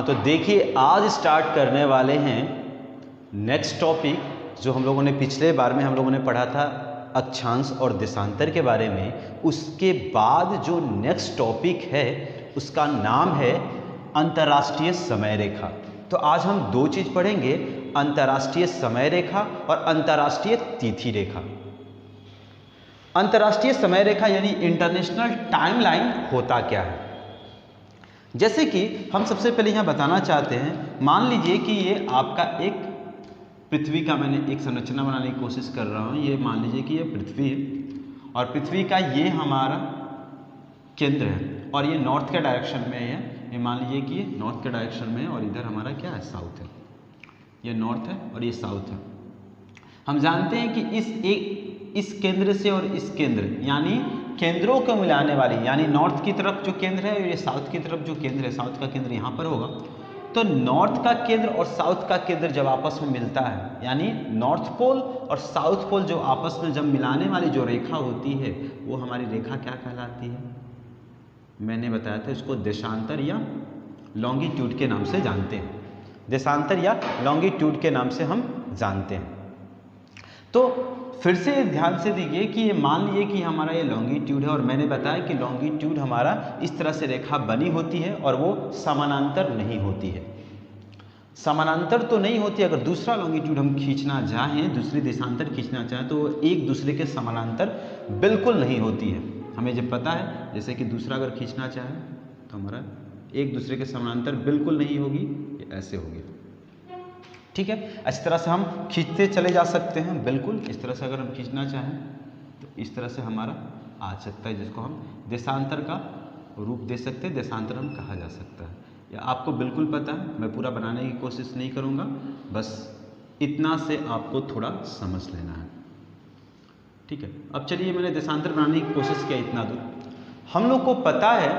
हाँ तो देखिए आज स्टार्ट करने वाले हैं नेक्स्ट टॉपिक जो हम लोगों ने पिछले बार में हम लोगों ने पढ़ा था अक्षांश और देशांतर के बारे में। उसके बाद जो नेक्स्ट टॉपिक है उसका नाम है अंतर्राष्ट्रीय समय रेखा। तो आज हम दो चीज़ पढ़ेंगे, अंतर्राष्ट्रीय समय रेखा और अंतर्राष्ट्रीय तिथि रेखा। अंतर्राष्ट्रीय समय रेखा यानी इंटरनेशनल टाइमलाइन होता क्या है। जैसे कि हम सबसे पहले यहाँ बताना चाहते हैं, मान लीजिए कि ये आपका एक पृथ्वी का मैंने एक संरचना बनाने की कोशिश कर रहा हूँ। ये मान लीजिए कि ये पृथ्वी है और पृथ्वी का ये हमारा केंद्र है और ये नॉर्थ के डायरेक्शन में है। ये मान लीजिए कि ये नॉर्थ के डायरेक्शन में है और इधर हमारा क्या है, साउथ है। ये नॉर्थ है और ये साउथ है। हम जानते हैं कि इस केंद्र से और इस केंद्र यानी केंद्रों को मिलाने वाली यानी नॉर्थ की तरफ जो केंद्र है और ये साउथ की तरफ जो केंद्र है, साउथ का केंद्र यहाँ पर होगा। तो नॉर्थ का केंद्र और साउथ का केंद्र जब आपस में मिलता है यानी नॉर्थ पोल और साउथ पोल जो आपस में जब मिलाने वाली जो रेखा होती है वो हमारी रेखा क्या कहलाती है, मैंने बताया था इसको देशांतर या लॉन्गिट्यूड के नाम से जानते हैं। देशांतर या लॉन्गिट्यूड के नाम से हम जानते हैं। तो फिर से ध्यान से देखिए कि ये मान लीजिए कि हमारा ये लॉन्गिट्यूड है और मैंने बताया कि लॉन्गिट्यूड हमारा इस तरह से रेखा बनी होती है और वो समानांतर नहीं होती है। समानांतर तो नहीं होती, अगर दूसरा लॉन्गिट्यूड हम खींचना चाहें, दूसरी देशांतर खींचना चाहें तो एक दूसरे के समानांतर बिल्कुल नहीं होती है। हमें जब पता है जैसे कि दूसरा अगर खींचना चाहें तो हमारा एक दूसरे के समानांतर बिल्कुल नहीं होगी, ये ऐसे होगी। ठीक है, इस तरह से हम खींचते चले जा सकते हैं। बिल्कुल इस तरह से अगर हम खींचना चाहें तो इस तरह से हमारा आ सकता है, जिसको हम देशांतर का रूप दे सकते हैं, देशांतर हम कहा जा सकता है। या आपको बिल्कुल पता है, मैं पूरा बनाने की कोशिश नहीं करूँगा, बस इतना से आपको थोड़ा समझ लेना है। ठीक है, अब चलिए मैंने देशांतर बनाने की कोशिश किया इतना दूर। हम लोग को पता है,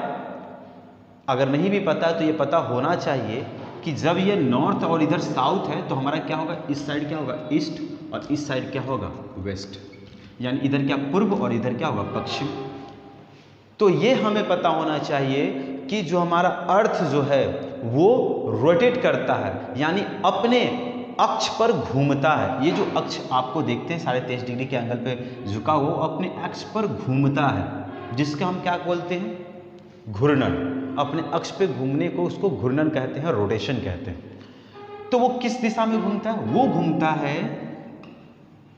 अगर नहीं भी पता है तो ये पता होना चाहिए कि जब ये नॉर्थ और इधर साउथ है तो हमारा क्या होगा, इस साइड क्या होगा ईस्ट और इस साइड क्या होगा वेस्ट, यानी इधर क्या पूर्व और इधर क्या होगा पश्चिम। तो ये हमें पता होना चाहिए कि जो हमारा अर्थ जो है वो रोटेट करता है यानी अपने अक्ष पर घूमता है। ये जो अक्ष आपको देखते हैं 23.5 डिग्री के एंगल पे झुका हुआ, अपने अक्ष पर घूमता है, जिसका हम क्या बोलते हैं, घूर्णन। अपने अक्ष पे घूमने को उसको घूर्णन कहते हैं, रोटेशन कहते हैं। तो वो किस दिशा में घूमता है, वो घूमता है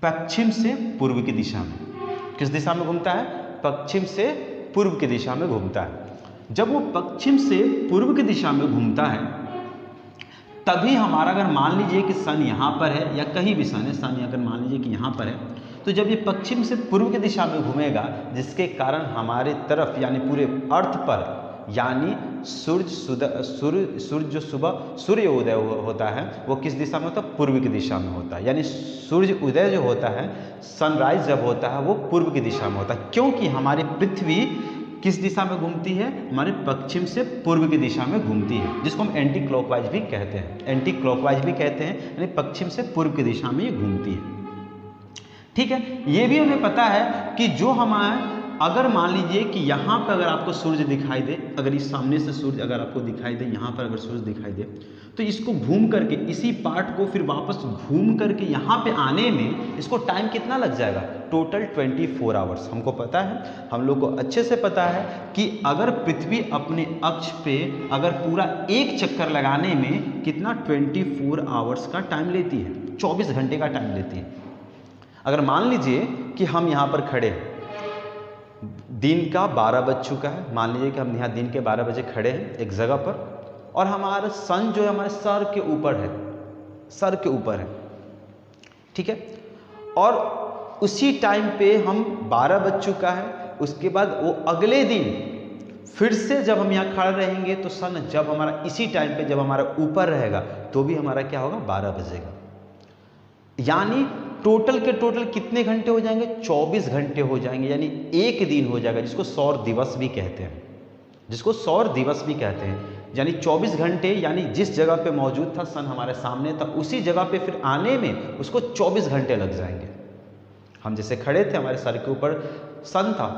पश्चिम से पूर्व की दिशा में। किस दिशा में घूमता है, पश्चिम से पूर्व की दिशा में घूमता है। जब वो पश्चिम से पूर्व की दिशा में घूमता है तभी हमारा, अगर मान लीजिए कि सन यहाँ पर है या कहीं भी सन है, सन अगर मान लीजिए कि यहाँ पर है, तो जब ये पश्चिम से पूर्व की दिशा में घूमेगा जिसके कारण हमारे तरफ यानी पूरे अर्थ पर यानी सूर्य जो सुबह सूर्य उदय होता है वो किस दिशा में होता है, पूर्व की दिशा में होता है। यानी सूर्य उदय जो होता है, सनराइज जब होता है वो पूर्व की दिशा में होता है, क्योंकि हमारी पृथ्वी किस दिशा में घूमती है, हमारे पश्चिम से पूर्व की दिशा में घूमती है, जिसको हम एंटी क्लॉकवाइज भी कहते हैं। एंटी क्लॉकवाइज भी कहते हैं यानी पश्चिम से पूर्व की दिशा में ये घूमती है। ठीक है, ये भी हमें पता है कि जो हमारे, अगर मान लीजिए कि यहाँ पर अगर आपको सूर्य दिखाई दे, अगर इस सामने से सूर्य अगर आपको दिखाई दे, यहाँ पर अगर सूर्य दिखाई दे, तो इसको घूम करके इसी पार्ट को फिर वापस घूम करके यहाँ पे आने में इसको टाइम कितना लग जाएगा, टोटल 24 आवर्स। हमको पता है, हम लोग को अच्छे से पता है कि अगर पृथ्वी अपने अक्ष पे अगर पूरा एक चक्कर लगाने में कितना 24 आवर्स का टाइम लेती है, 24 घंटे का टाइम लेती है। अगर मान लीजिए कि हम यहाँ पर खड़े हैं, दिन का 12 बज चुका है, मान लीजिए कि हम यहाँ दिन के 12 बजे खड़े हैं एक जगह पर और हमारा सन जो है हमारे सर के ऊपर है, सर के ऊपर है। ठीक है, और उसी टाइम पे हम 12 बज चुका है, उसके बाद वो अगले दिन फिर से जब हम यहाँ खड़े रहेंगे तो सन जब हमारा इसी टाइम पे जब हमारा ऊपर रहेगा तो भी हमारा क्या होगा, 12 बजेगा। यानी टोटल के टोटल कितने घंटे हो जाएंगे, 24 घंटे हो जाएंगे, यानी एक दिन हो जाएगा, जिसको सौर दिवस भी कहते हैं, जिसको सौर दिवस भी कहते हैं। यानी 24 घंटे, यानी जिस जगह पे मौजूद था सन हमारे सामने था, उसी जगह पे फिर आने में उसको 24 घंटे लग जाएंगे। हम जैसे खड़े थे, हमारे सर के ऊपर सन था,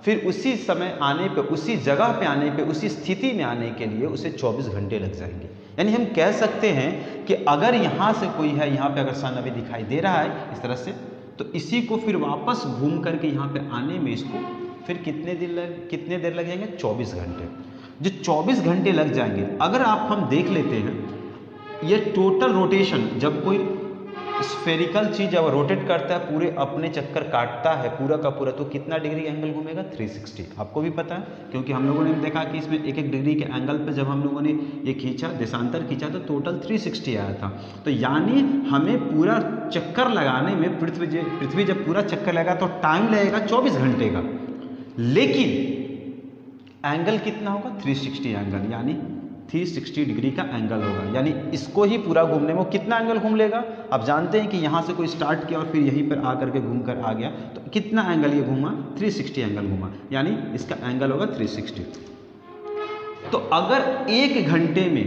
फिर उसी समय आने पे, उसी जगह पे आने पे, उसी स्थिति में आने के लिए उसे 24 घंटे लग जाएंगे। यानी हम कह सकते हैं कि अगर यहाँ से कोई है, यहाँ पे अगर सन अभी दिखाई दे रहा है इस तरह से, तो इसी को फिर वापस घूम करके यहाँ पे आने में इसको फिर कितने देर लग जाएंगे? 24 घंटे। जो 24 घंटे लग जाएंगे, अगर हम देख लेते हैं ये टोटल रोटेशन, जब कोई स्फेरिकल चीज जब रोटेट करता है, पूरे अपने चक्कर काटता है पूरा का पूरा, तो कितना डिग्री का एंगल घूमेगा? 360। आपको भी पता है, क्योंकि हम लोगों ने देखा कि इसमें एक एक डिग्री के एंगल पे जब हम लोगों ने ये खींचा, देशांतर खींचा, तो टोटल 360 आया था। तो यानी हमें पूरा चक्कर लगाने में, पृथ्वी जब पूरा चक्कर लगा तो टाइम लगेगा 24 घंटे का, लेकिन एंगल कितना होगा? 360 एंगल, यानी 360 डिग्री का एंगल होगा। यानी इसको ही पूरा घूमने में कितना एंगल घूम लेगा? आप जानते हैं कि यहाँ से कोई स्टार्ट किया और फिर यहीं पर आकर के घूम कर आ गया, तो कितना एंगल ये घूमा? 360 एंगल घूमा, यानी इसका एंगल होगा 360। तो अगर एक घंटे में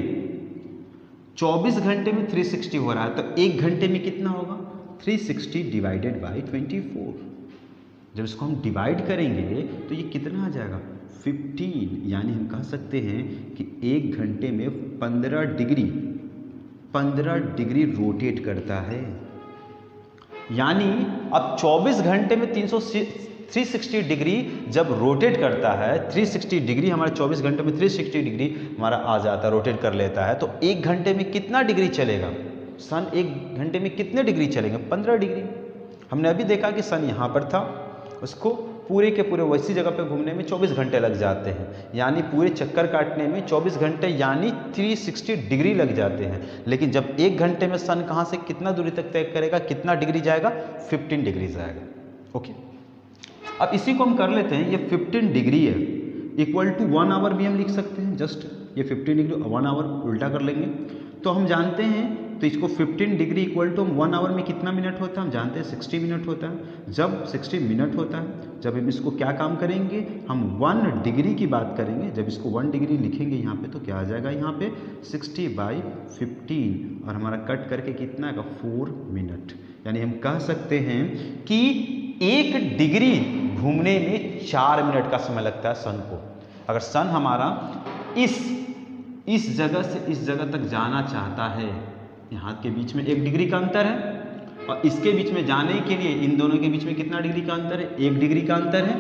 24 घंटे में 360 हो रहा है, तो एक घंटे में कितना होगा? 360 डिवाइडेड बाई 24। जब इसको हम डिवाइड करेंगे तो ये कितना आ जाएगा? 15। यानी हम कह सकते हैं कि एक घंटे में 15 डिग्री रोटेट करता है। यानी अब 24 घंटे में 360 डिग्री जब रोटेट करता है, 360 डिग्री हमारे 24 घंटे में 360 डिग्री हमारा आ जाता है, रोटेट कर लेता है, तो एक घंटे में कितना डिग्री चलेगा? सन एक घंटे में कितने डिग्री चलेंगे? 15 डिग्री। हमने अभी देखा कि सन यहाँ पर था, उसको पूरे के पूरे वैसी जगह पे घूमने में 24 घंटे लग जाते हैं, यानी पूरे चक्कर काटने में 24 घंटे यानी 360 डिग्री लग जाते हैं। लेकिन जब एक घंटे में सन कहाँ से कितना दूरी तक तय करेगा, कितना डिग्री जाएगा? 15 डिग्री जाएगा। ओके, अब इसी को हम कर लेते हैं, ये 15 डिग्री है इक्वल टू 1 आवर भी हम लिख सकते हैं। जस्ट ये 15 डिग्री 1 आवर उल्टा कर लेंगे तो हम जानते हैं, तो इसको 15 डिग्री इक्वल टू 1 आवर में कितना मिनट होता है? हम जानते हैं 60 मिनट होता है। जब 60 मिनट होता है, जब हम इसको क्या काम करेंगे? हम 1 डिग्री की बात करेंगे। जब इसको 1 डिग्री लिखेंगे यहाँ पे, तो क्या आ जाएगा? यहाँ पे 60/15 और हमारा कट करके कितना आएगा? 4 मिनट। यानी हम कह सकते हैं कि 1 डिग्री घूमने में 4 मिनट का समय लगता है सन को। अगर सन हमारा इस जगह से इस जगह तक जाना चाहता है, यहाँ के बीच में 1 डिग्री का अंतर है, और इसके बीच में जाने के लिए इन दोनों के बीच में कितना डिग्री का अंतर है? 1 डिग्री का अंतर है,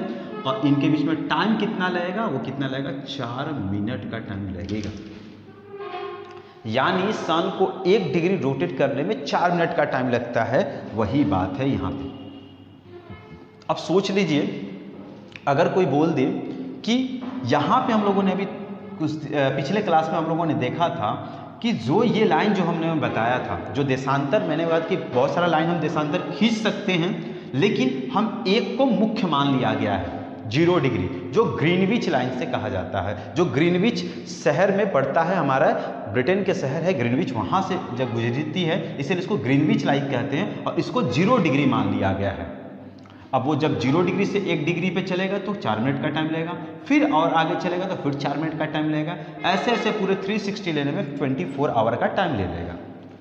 और इनके बीच में टाइम कितना लगेगा? वो कितना लगेगा? 4 मिनट का टाइम लगेगा। यानी सन को 1 डिग्री रोटेट करने में 4 मिनट का टाइम लगता है। वही बात है यहाँ पे। अब सोच लीजिए, अगर कोई बोल दे कि यहाँ पे हम लोगों ने अभी कुछ पिछले क्लास में हम लोगों ने देखा था कि जो ये लाइन जो हमने बताया था, जो देशांतर, मैंने बात की बहुत सारा लाइन हम देशांतर खींच सकते हैं, लेकिन हम एक को मुख्य मान लिया गया है, 0 डिग्री, जो ग्रीनविच लाइन से कहा जाता है, जो ग्रीनविच शहर में पड़ता है। हमारा ब्रिटेन के शहर है ग्रीनविच, वहाँ से जब गुजरती है, इसलिए इसको ग्रीनविच लाइन कहते हैं, और इसको 0 डिग्री मान लिया गया है। अब वो जब 0 डिग्री से 1 डिग्री पे चलेगा तो 4 मिनट का टाइम लगेगा, फिर और आगे चलेगा तो फिर 4 मिनट का टाइम लगेगा, ऐसे ऐसे पूरे 360 लेने में 24 आवर का टाइम ले लेगा।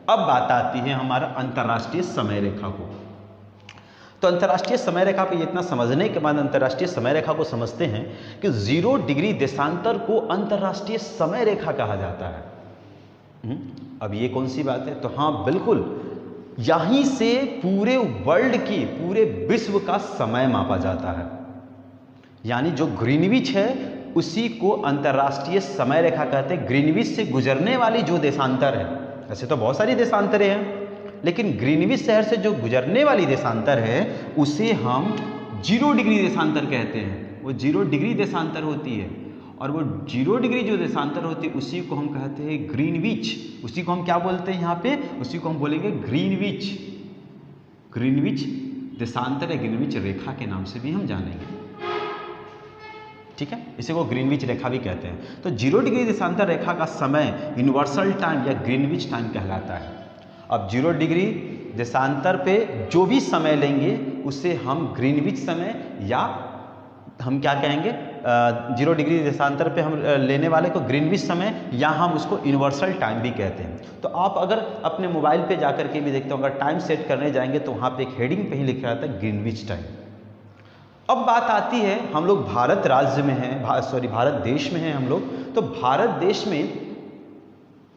अब बात आती है हमारा अंतर्राष्ट्रीय समय रेखा को। तो अंतर्राष्ट्रीय समय रेखा पे इतना समझने के बाद अंतर्राष्ट्रीय समय रेखा को समझते हैं कि 0 डिग्री देशांतर को अंतर्राष्ट्रीय समय रेखा कहा जाता है। अब ये कौन सी बात है? तो हाँ बिल्कुल, यहीं से पूरे वर्ल्ड की, पूरे विश्व का समय मापा जाता है। यानी जो ग्रीनविच है उसी को अंतर्राष्ट्रीय समय रेखा कहते हैं। ग्रीनविच से गुजरने वाली जो देशांतर है, ऐसे तो बहुत सारी देशांतरें हैं, लेकिन ग्रीनविच शहर से जो गुजरने वाली देशांतर है उसे हम 0 डिग्री देशांतर कहते हैं। वो 0 डिग्री देशांतर होती है, और वो 0 डिग्री जो देशांतर होती है उसी को हम कहते हैं ग्रीनविच। उसी को हम क्या बोलते हैं यहाँ पे? उसी को हम बोलेंगे ग्रीनविच। ग्रीनविच देशांतर या ग्रीनविच रेखा के नाम से भी हम जानेंगे, ठीक है। इसी को ग्रीनविच रेखा भी कहते हैं। तो 0 डिग्री देशांतर रेखा का समय यूनिवर्सल टाइम या ग्रीनविच टाइम कहलाता है। अब 0 डिग्री देशांतर पे जो भी समय लेंगे उसे हम ग्रीनविच समय, या हम क्या कहेंगे, 0 डिग्री देशांतर पे हम लेने वाले को ग्रीनविच समय, या हम उसको यूनिवर्सल टाइम भी कहते हैं। तो आप अगर अपने मोबाइल पे जाकर के भी देखते हो, अगर टाइम सेट करने जाएंगे तो वहाँ पे एक हेडिंग पे ही लिखा रहता है ग्रीनविच टाइम। अब बात आती है, हम लोग भारत राज्य में हैं, भारत देश में हैं हम लोग, तो भारत देश में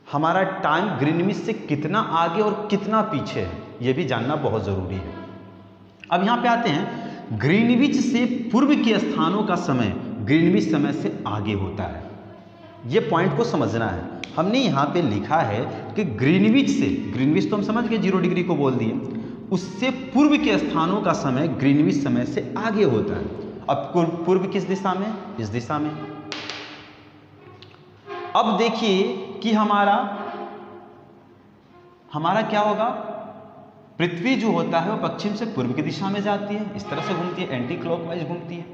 हमारा टाइम ग्रीनविच से कितना आगे और कितना पीछे है, ये भी जानना बहुत ज़रूरी है। अब यहाँ पे आते हैं, ग्रीनविच से पूर्व के स्थानों का समय ग्रीनविच समय से आगे होता है। ये पॉइंट को समझना है। हमने यहाँ पे लिखा है कि ग्रीनविच से, ग्रीनविच तो हम समझ गए 0 डिग्री को बोल दिए, उससे पूर्व के स्थानों का समय ग्रीनविच समय से आगे होता है। अब पूर्व किस दिशा में? इस दिशा में। अब देखिए कि हमारा क्या होगा, पृथ्वी जो होता है वो पश्चिम से पूर्व की दिशा में जाती है, इस तरह से घूमती है, एंटी क्लॉकवाइज घूमती है।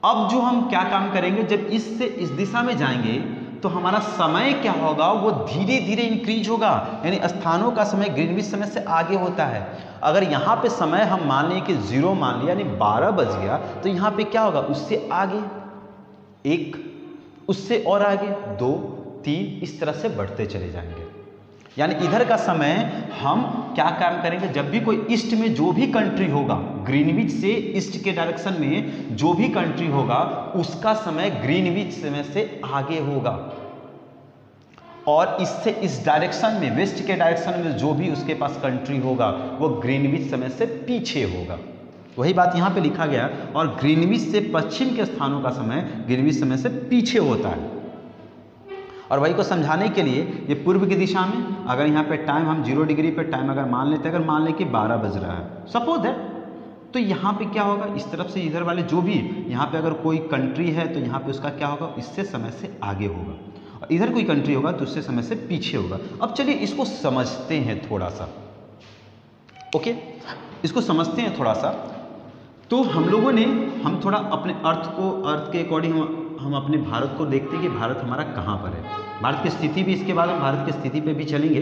अब जो हम क्या काम करेंगे, जब इससे इस दिशा में जाएंगे तो हमारा समय क्या होगा, वो धीरे धीरे इंक्रीज होगा, यानी स्थानों का समय ग्रीनविच समय से आगे होता है। अगर यहाँ पे समय हम मान लें कि 0 मान लिया, यानी 12 बज गया, तो यहाँ पे क्या होगा, उससे आगे 1, उससे और आगे 2, 3, इस तरह से बढ़ते चले जाएंगे। यानी इधर का समय हम क्या काम करेंगे, जब भी कोई ईस्ट में जो भी कंट्री होगा, ग्रीनविच से ईस्ट के डायरेक्शन में जो भी कंट्री होगा, उसका समय ग्रीनविच समय से आगे होगा, और इससे इस डायरेक्शन में, वेस्ट के डायरेक्शन में जो भी उसके पास कंट्री होगा, वो ग्रीनविच समय से पीछे होगा। वही बात यहाँ पे लिखा गया, और ग्रीनविच से पश्चिम के स्थानों का समय ग्रीनविच समय से पीछे होता है। और वही को समझाने के लिए, ये पूर्व की दिशा में, अगर यहाँ पे टाइम हम 0 डिग्री पे टाइम अगर मान लेते हैं, अगर मान लें कि 12 बज रहा है, सपोज है, तो यहाँ पे क्या होगा, इस तरफ से इधर वाले जो भी यहाँ पे अगर कोई कंट्री है, तो यहाँ पे उसका क्या होगा, इससे समय से आगे होगा, और इधर कोई कंट्री होगा तो उससे समय से पीछे होगा। अब चलिए इसको समझते हैं थोड़ा सा, ओके, इसको समझते हैं थोड़ा सा। तो हम लोगों ने, हम थोड़ा अपने अर्थ के अकॉर्डिंग हम अपने भारत को देखते हैं कि भारत हमारा कहाँ पर है, भारत की स्थिति भी, इसके बाद हम भारत की स्थिति पे भी चलेंगे।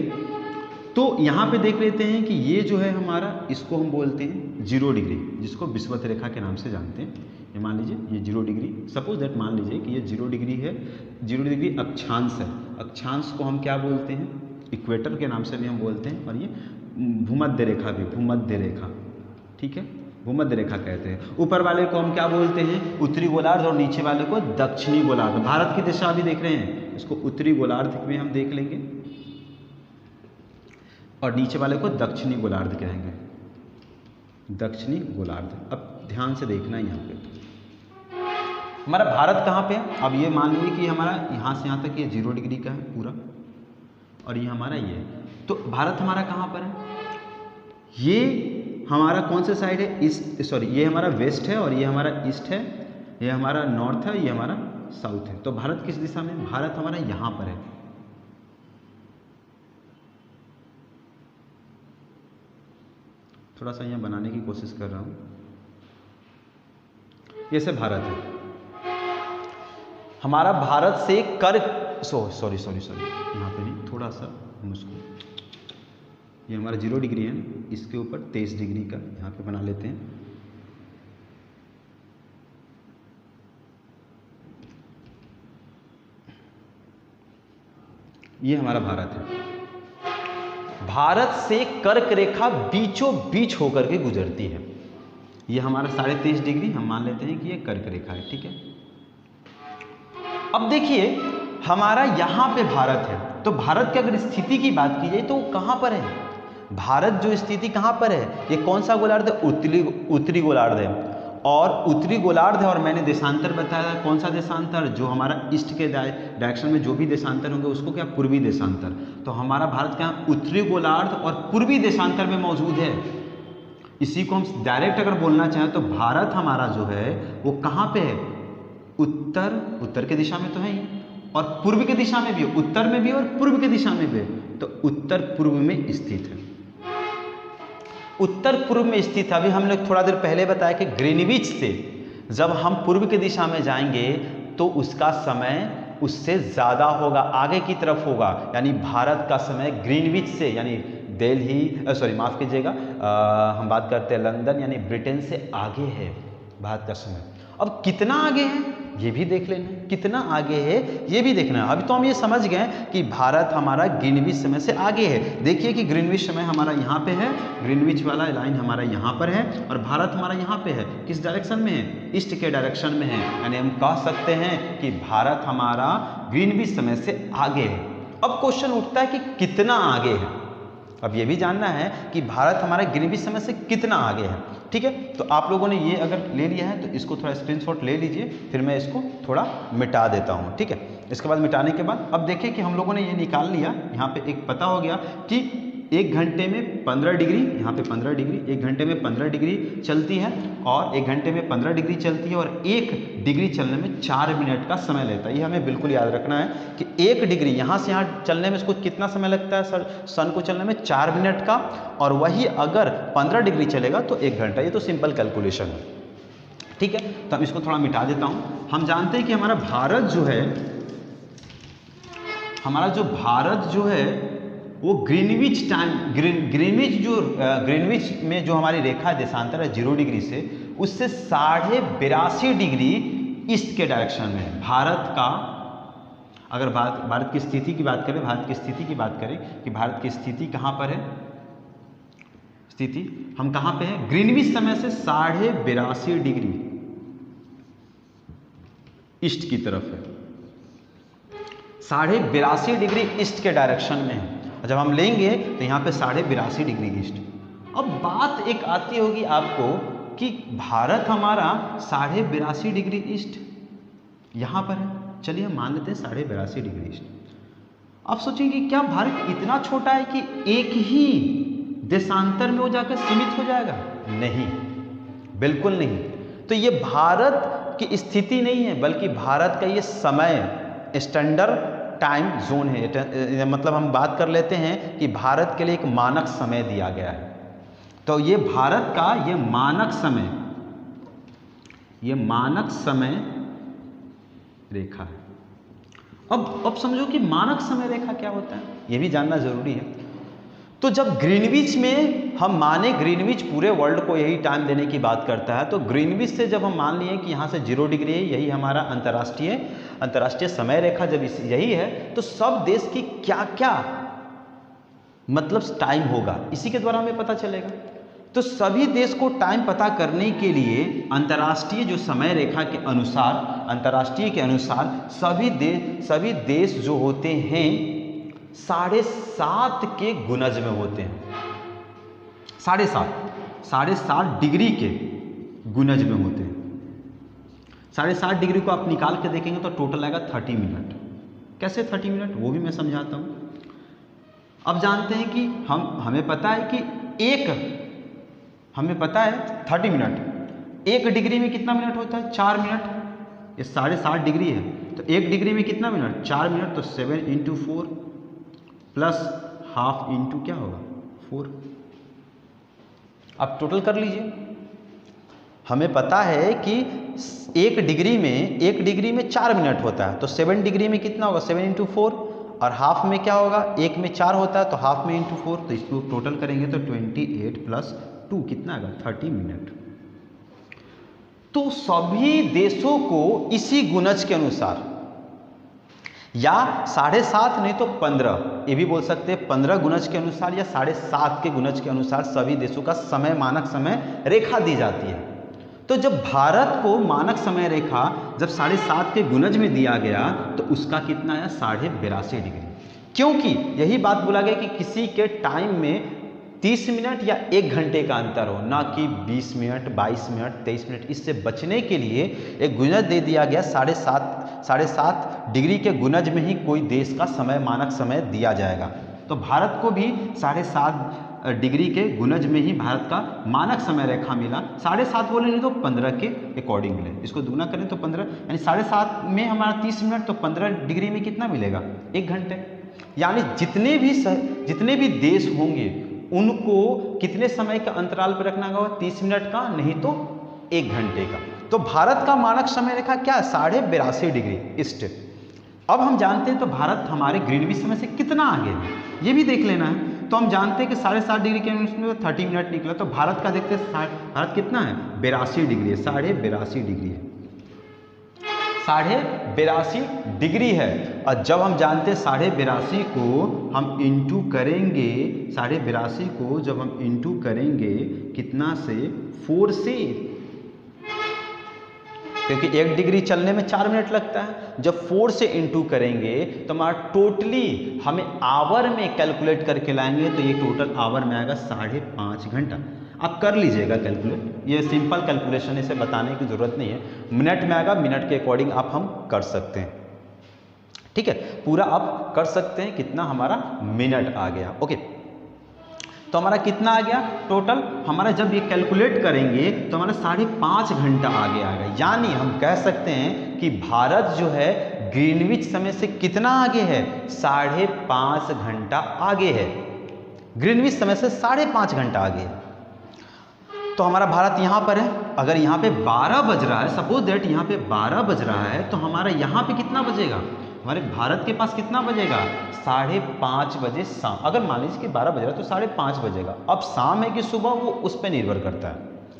तो यहाँ पे देख लेते हैं कि ये जो है हमारा, इसको हम बोलते हैं 0 डिग्री, जिसको विषुवत रेखा के नाम से जानते हैं। ये मान लीजिए ये 0 डिग्री, सपोज दैट मान लीजिए कि ये 0 डिग्री है, 0 डिग्री अक्षांश है। अक्षांश को हम क्या बोलते हैं, इक्वेटर के नाम से भी हम बोलते हैं, और ये भूमध्य रेखा भी, भूमध्य रेखा, ठीक है, भूमध्य रेखा कहते हैं। ऊपर वाले को हम क्या बोलते हैं, उत्तरी गोलार्ध, और नीचे वाले को दक्षिणी गोलार्ध। भारत की दिशा भी देख रहे हैं, इसको उत्तरी गोलार्ध में हम देख लेंगे, और नीचे वाले को दक्षिणी गोलार्ध कहेंगे, दक्षिणी गोलार्ध। अब ध्यान से देखना है यहाँ पे हमारा भारत कहाँ पे है। अब ये मान लीजिए कि हमारा यहाँ से यहाँ तक ये 0 डिग्री का है पूरा, और ये हमारा ये है, तो भारत हमारा कहाँ पर है, ये हमारा कौन सा साइड है, ईस्ट, सॉरी, ये हमारा वेस्ट है, और ये हमारा ईस्ट है, ये हमारा नॉर्थ है, ये हमारा साउथ है। तो भारत किस दिशा में, भारत हमारा यहाँ पर है। थोड़ा सा यहाँ बनाने की कोशिश कर रहा हूँ, ये से भारत है हमारा। भारत से कर सॉरी यहाँ पे नहीं, थोड़ा सा हम उसको, ये हमारा 0 डिग्री है, इसके ऊपर 23 डिग्री का यहाँ पे बना लेते हैं। ये हमारा भारत है। भारत से कर्क रेखा बीचों बीच होकर के गुजरती है। ये हमारा 23.5 डिग्री हम मान लेते हैं कि ये कर्क रेखा है, ठीक है। अब देखिए हमारा यहाँ पे भारत है, तो भारत की अगर स्थिति की बात की जाए तो कहाँ पर है, भारत जो स्थिति कहाँ पर है, ये कौन सा गोलार्ध है, उत्तरी गोलार्ध है, और उत्तरी गोलार्ध है। और मैंने देशांतर बताया, कौन सा देशांतर, जो हमारा ईस्ट के डायरेक्शन में जो भी देशांतर होंगे उसको क्या, पूर्वी देशांतर। तो हमारा भारत क्या उत्तरी गोलार्ध और पूर्वी देशांतर में मौजूद है। इसी को हम डायरेक्ट अगर बोलना चाहें तो भारत हमारा जो है वो कहाँ पे है, उत्तर की दिशा में तो है ही, और पूर्व की दिशा में भी, उत्तर में भी और पूर्व की दिशा में भी, तो उत्तर पूर्व में स्थित है, उत्तर पूर्व में स्थित है। अभी हम लोग थोड़ा देर पहले बताया कि ग्रीनविच से जब हम पूर्व की दिशा में जाएंगे तो उसका समय उससे ज़्यादा होगा, आगे की तरफ होगा, यानी भारत का समय ग्रीनविच से, यानी दिल्ली, सॉरी माफ़ कीजिएगा, हम बात करते हैं लंदन यानी ब्रिटेन से आगे है भारत का समय। अब कितना आगे है, ये भी देख लेना है कितना आगे है, ये भी देखना है। अभी तो हम ये समझ गए कि भारत हमारा ग्रीनविच समय से आगे है। देखिए कि ग्रीनविच समय हमारा यहाँ पे है, ग्रीनविच वाला लाइन हमारा यहाँ पर है और भारत हमारा यहाँ पे है। किस डायरेक्शन में है? ईस्ट के डायरेक्शन में है। यानी हम कह सकते हैं कि भारत हमारा ग्रीनविच समय से आगे है। अब क्वेश्चन उठता है कि कितना आगे है। अब ये भी जानना है कि भारत हमारे ग्रीनविच समय से कितना आगे है। ठीक है, तो आप लोगों ने ये अगर ले लिया है तो इसको थोड़ा स्क्रीनशॉट ले लीजिए, फिर मैं इसको थोड़ा मिटा देता हूँ। ठीक है, इसके बाद मिटाने के बाद अब देखिए कि हम लोगों ने ये निकाल लिया। यहाँ पे एक पता हो गया कि 1 घंटे में 15 डिग्री, यहाँ पे 15 डिग्री, 1 घंटे में 15 डिग्री चलती है और 1 घंटे में 15 डिग्री चलती है और 1 डिग्री चलने में 4 मिनट का समय लेता है। ये हमें बिल्कुल याद रखना है कि 1 डिग्री यहाँ से यहाँ चलने में इसको कितना समय लगता है सर? सन को चलने में 4 मिनट का, और वही अगर 15 डिग्री चलेगा तो 1 घंटा। ये तो सिंपल कैलकुलेशन है। ठीक है, तो अब इसको थोड़ा मिटा देता हूँ। हम जानते हैं कि हमारा भारत जो है, हमारा जो भारत जो है वो ग्रीनविच टाइम, ग्रीनविच में जो हमारी रेखा देशांतर है 0 डिग्री से, उससे 82.5 डिग्री ईस्ट के डायरेक्शन में है। भारत का अगर भारत की स्थिति की बात करें, भारत की स्थिति की बात करें कि भारत की स्थिति कहाँ पर है, स्थिति हम कहाँ पे हैं? ग्रीनविच समय से 82.5 डिग्री ईस्ट की तरफ है। 82.5 डिग्री ईस्ट के डायरेक्शन में है। जब हम लेंगे तो यहाँ पे 82.5 डिग्री ईस्ट। अब बात एक आती होगी आपको कि भारत हमारा 82.5 डिग्री ईस्ट यहाँ पर है। चलिए हम मान लेते हैं 82.5 डिग्री ईस्ट। अब सोचेंगे क्या भारत इतना छोटा है कि एक ही देशांतर में वो जाकर सीमित हो जाएगा? नहीं, बिल्कुल नहीं। तो ये भारत की स्थिति नहीं है, बल्कि भारत का ये समय स्टैंडर्ड टाइम जोन है। मतलब हम बात कर लेते हैं कि भारत के लिए एक मानक समय दिया गया है। तो ये भारत का ये मानक समय, ये मानक समय रेखा है। अब समझो कि मानक समय रेखा क्या होता है, ये भी जानना जरूरी है। तो जब ग्रीनविच में हम माने, ग्रीनविच पूरे वर्ल्ड को यही टाइम देने की बात करता है, तो ग्रीनविच से जब हम मान लिए कि यहाँ से 0 डिग्री है, यही हमारा अंतर्राष्ट्रीय समय रेखा जब यही है, तो सब देश की क्या क्या मतलब टाइम होगा, इसी के द्वारा हमें पता चलेगा। तो सभी देश को टाइम पता करने के लिए अंतर्राष्ट्रीय जो समय रेखा के अनुसार, अंतर्राष्ट्रीय के अनुसार सभी देश जो होते हैं 7.5 के गुणज में होते हैं। 7.5 डिग्री के गुणज में होते हैं। 7.5 डिग्री को आप निकाल के देखेंगे तो टोटल आएगा 30 मिनट। कैसे 30 मिनट, वो भी मैं समझाता हूँ। अब जानते हैं कि हमें पता है कि हमें पता है 30 मिनट, 1 डिग्री में कितना मिनट होता है? 4 मिनट। ये 7.5 डिग्री है तो 1 डिग्री में कितना मिनट? 4 मिनट। तो 7 × 4 प्लस हाफ इंटू क्या होगा? 4। अब टोटल कर लीजिए। हमें पता है कि 1 डिग्री में 4 मिनट होता है, तो 7 डिग्री में कितना होगा? 7 × 4। और हाफ में क्या होगा? 1 में 4 होता है, तो हाफ में × 4। तो इसको टोटल करेंगे तो 28 + 2 कितना आएगा? 30 मिनट। तो सभी देशों को इसी गुणज के अनुसार, या 7.5 नहीं तो 15, ये भी बोल सकते हैं 15 गुणज के अनुसार या 7.5 के गुणज के अनुसार सभी देशों का समय, मानक समय रेखा दी जाती है। तो जब भारत को मानक समय रेखा जब 7.5 के गुणज में दिया गया तो उसका कितना आया? 82.5 डिग्री। क्योंकि यही बात बोला गया कि किसी के टाइम में 30 मिनट या 1 घंटे का अंतर हो, ना कि 20 मिनट, 22 मिनट, 23 मिनट। इससे बचने के लिए एक गुणज दे दिया गया। 7.5 डिग्री के गुणज में ही कोई देश का समय, मानक समय दिया जाएगा। तो भारत को भी 7.5 डिग्री के गुणज में ही भारत का मानक समय रेखा मिला। 7.5 बोले नहीं तो 15 के अकॉर्डिंग मिले। इसको दुगना करें तो 15, यानी 7.5 में हमारा 30 मिनट, तो 15 डिग्री में कितना मिलेगा? 1 घंटे। यानी जितने भी देश होंगे उनको कितने समय का अंतराल पर रखना होगा? 30 मिनट का, नहीं तो 1 घंटे का। तो भारत का मानक समय रेखा क्या है? 82.5 डिग्री ईस्ट। अब हम जानते हैं तो भारत हमारे ग्रीनविच समय से कितना आगे है, ये भी देख लेना है। तो हम जानते हैं कि 7.5 डिग्री के में 30 मिनट निकला। तो भारत का देखते हैं, भारत कितना है? 82 डिग्री है, 82.5 डिग्री है। 82.5 डिग्री है। और जब हम जानते हैं 82.5 को हम इंटू करेंगे, 82.5 को जब हम इंटू करेंगे कितना से, 4 से, क्योंकि 1 डिग्री चलने में 4 मिनट लगता है। जब 4 से इंटू करेंगे तो हमारा टोटली हमें आवर में कैलकुलेट करके लाएंगे, तो ये टोटल आवर में आएगा 5.5 घंटा। आप कर लीजिएगा कैलकुलेट, ये सिंपल कैलकुलेशन, इसे बताने की ज़रूरत नहीं है। मिनट में आएगा, मिनट के अकॉर्डिंग आप हम कर सकते हैं, ठीक है, पूरा आप कर सकते हैं। कितना हमारा मिनट आ गया, ओके। तो हमारा कितना आ गया टोटल, हमारा जब ये कैलकुलेट करेंगे तो हमारा 5.5 घंटा आगे आ गया। यानी हम कह सकते हैं कि भारत जो है ग्रीनविच समय से कितना आगे है, 5.5 घंटा आगे है। ग्रीनविच समय से 5.5 घंटा आगे है। तो हमारा भारत यहाँ पर है। अगर यहाँ पे 12 बज रहा है, सपोज दैट यहाँ पे 12 बज रहा है, तो हमारा यहाँ पे कितना बजेगा, हमारे भारत के पास कितना बजेगा, 5:30 बजे शाम। अगर मान लीजिए कि 12 बज रहा है तो 5:30 बजेगा। अब शाम है कि सुबह, वो उस पर निर्भर करता है,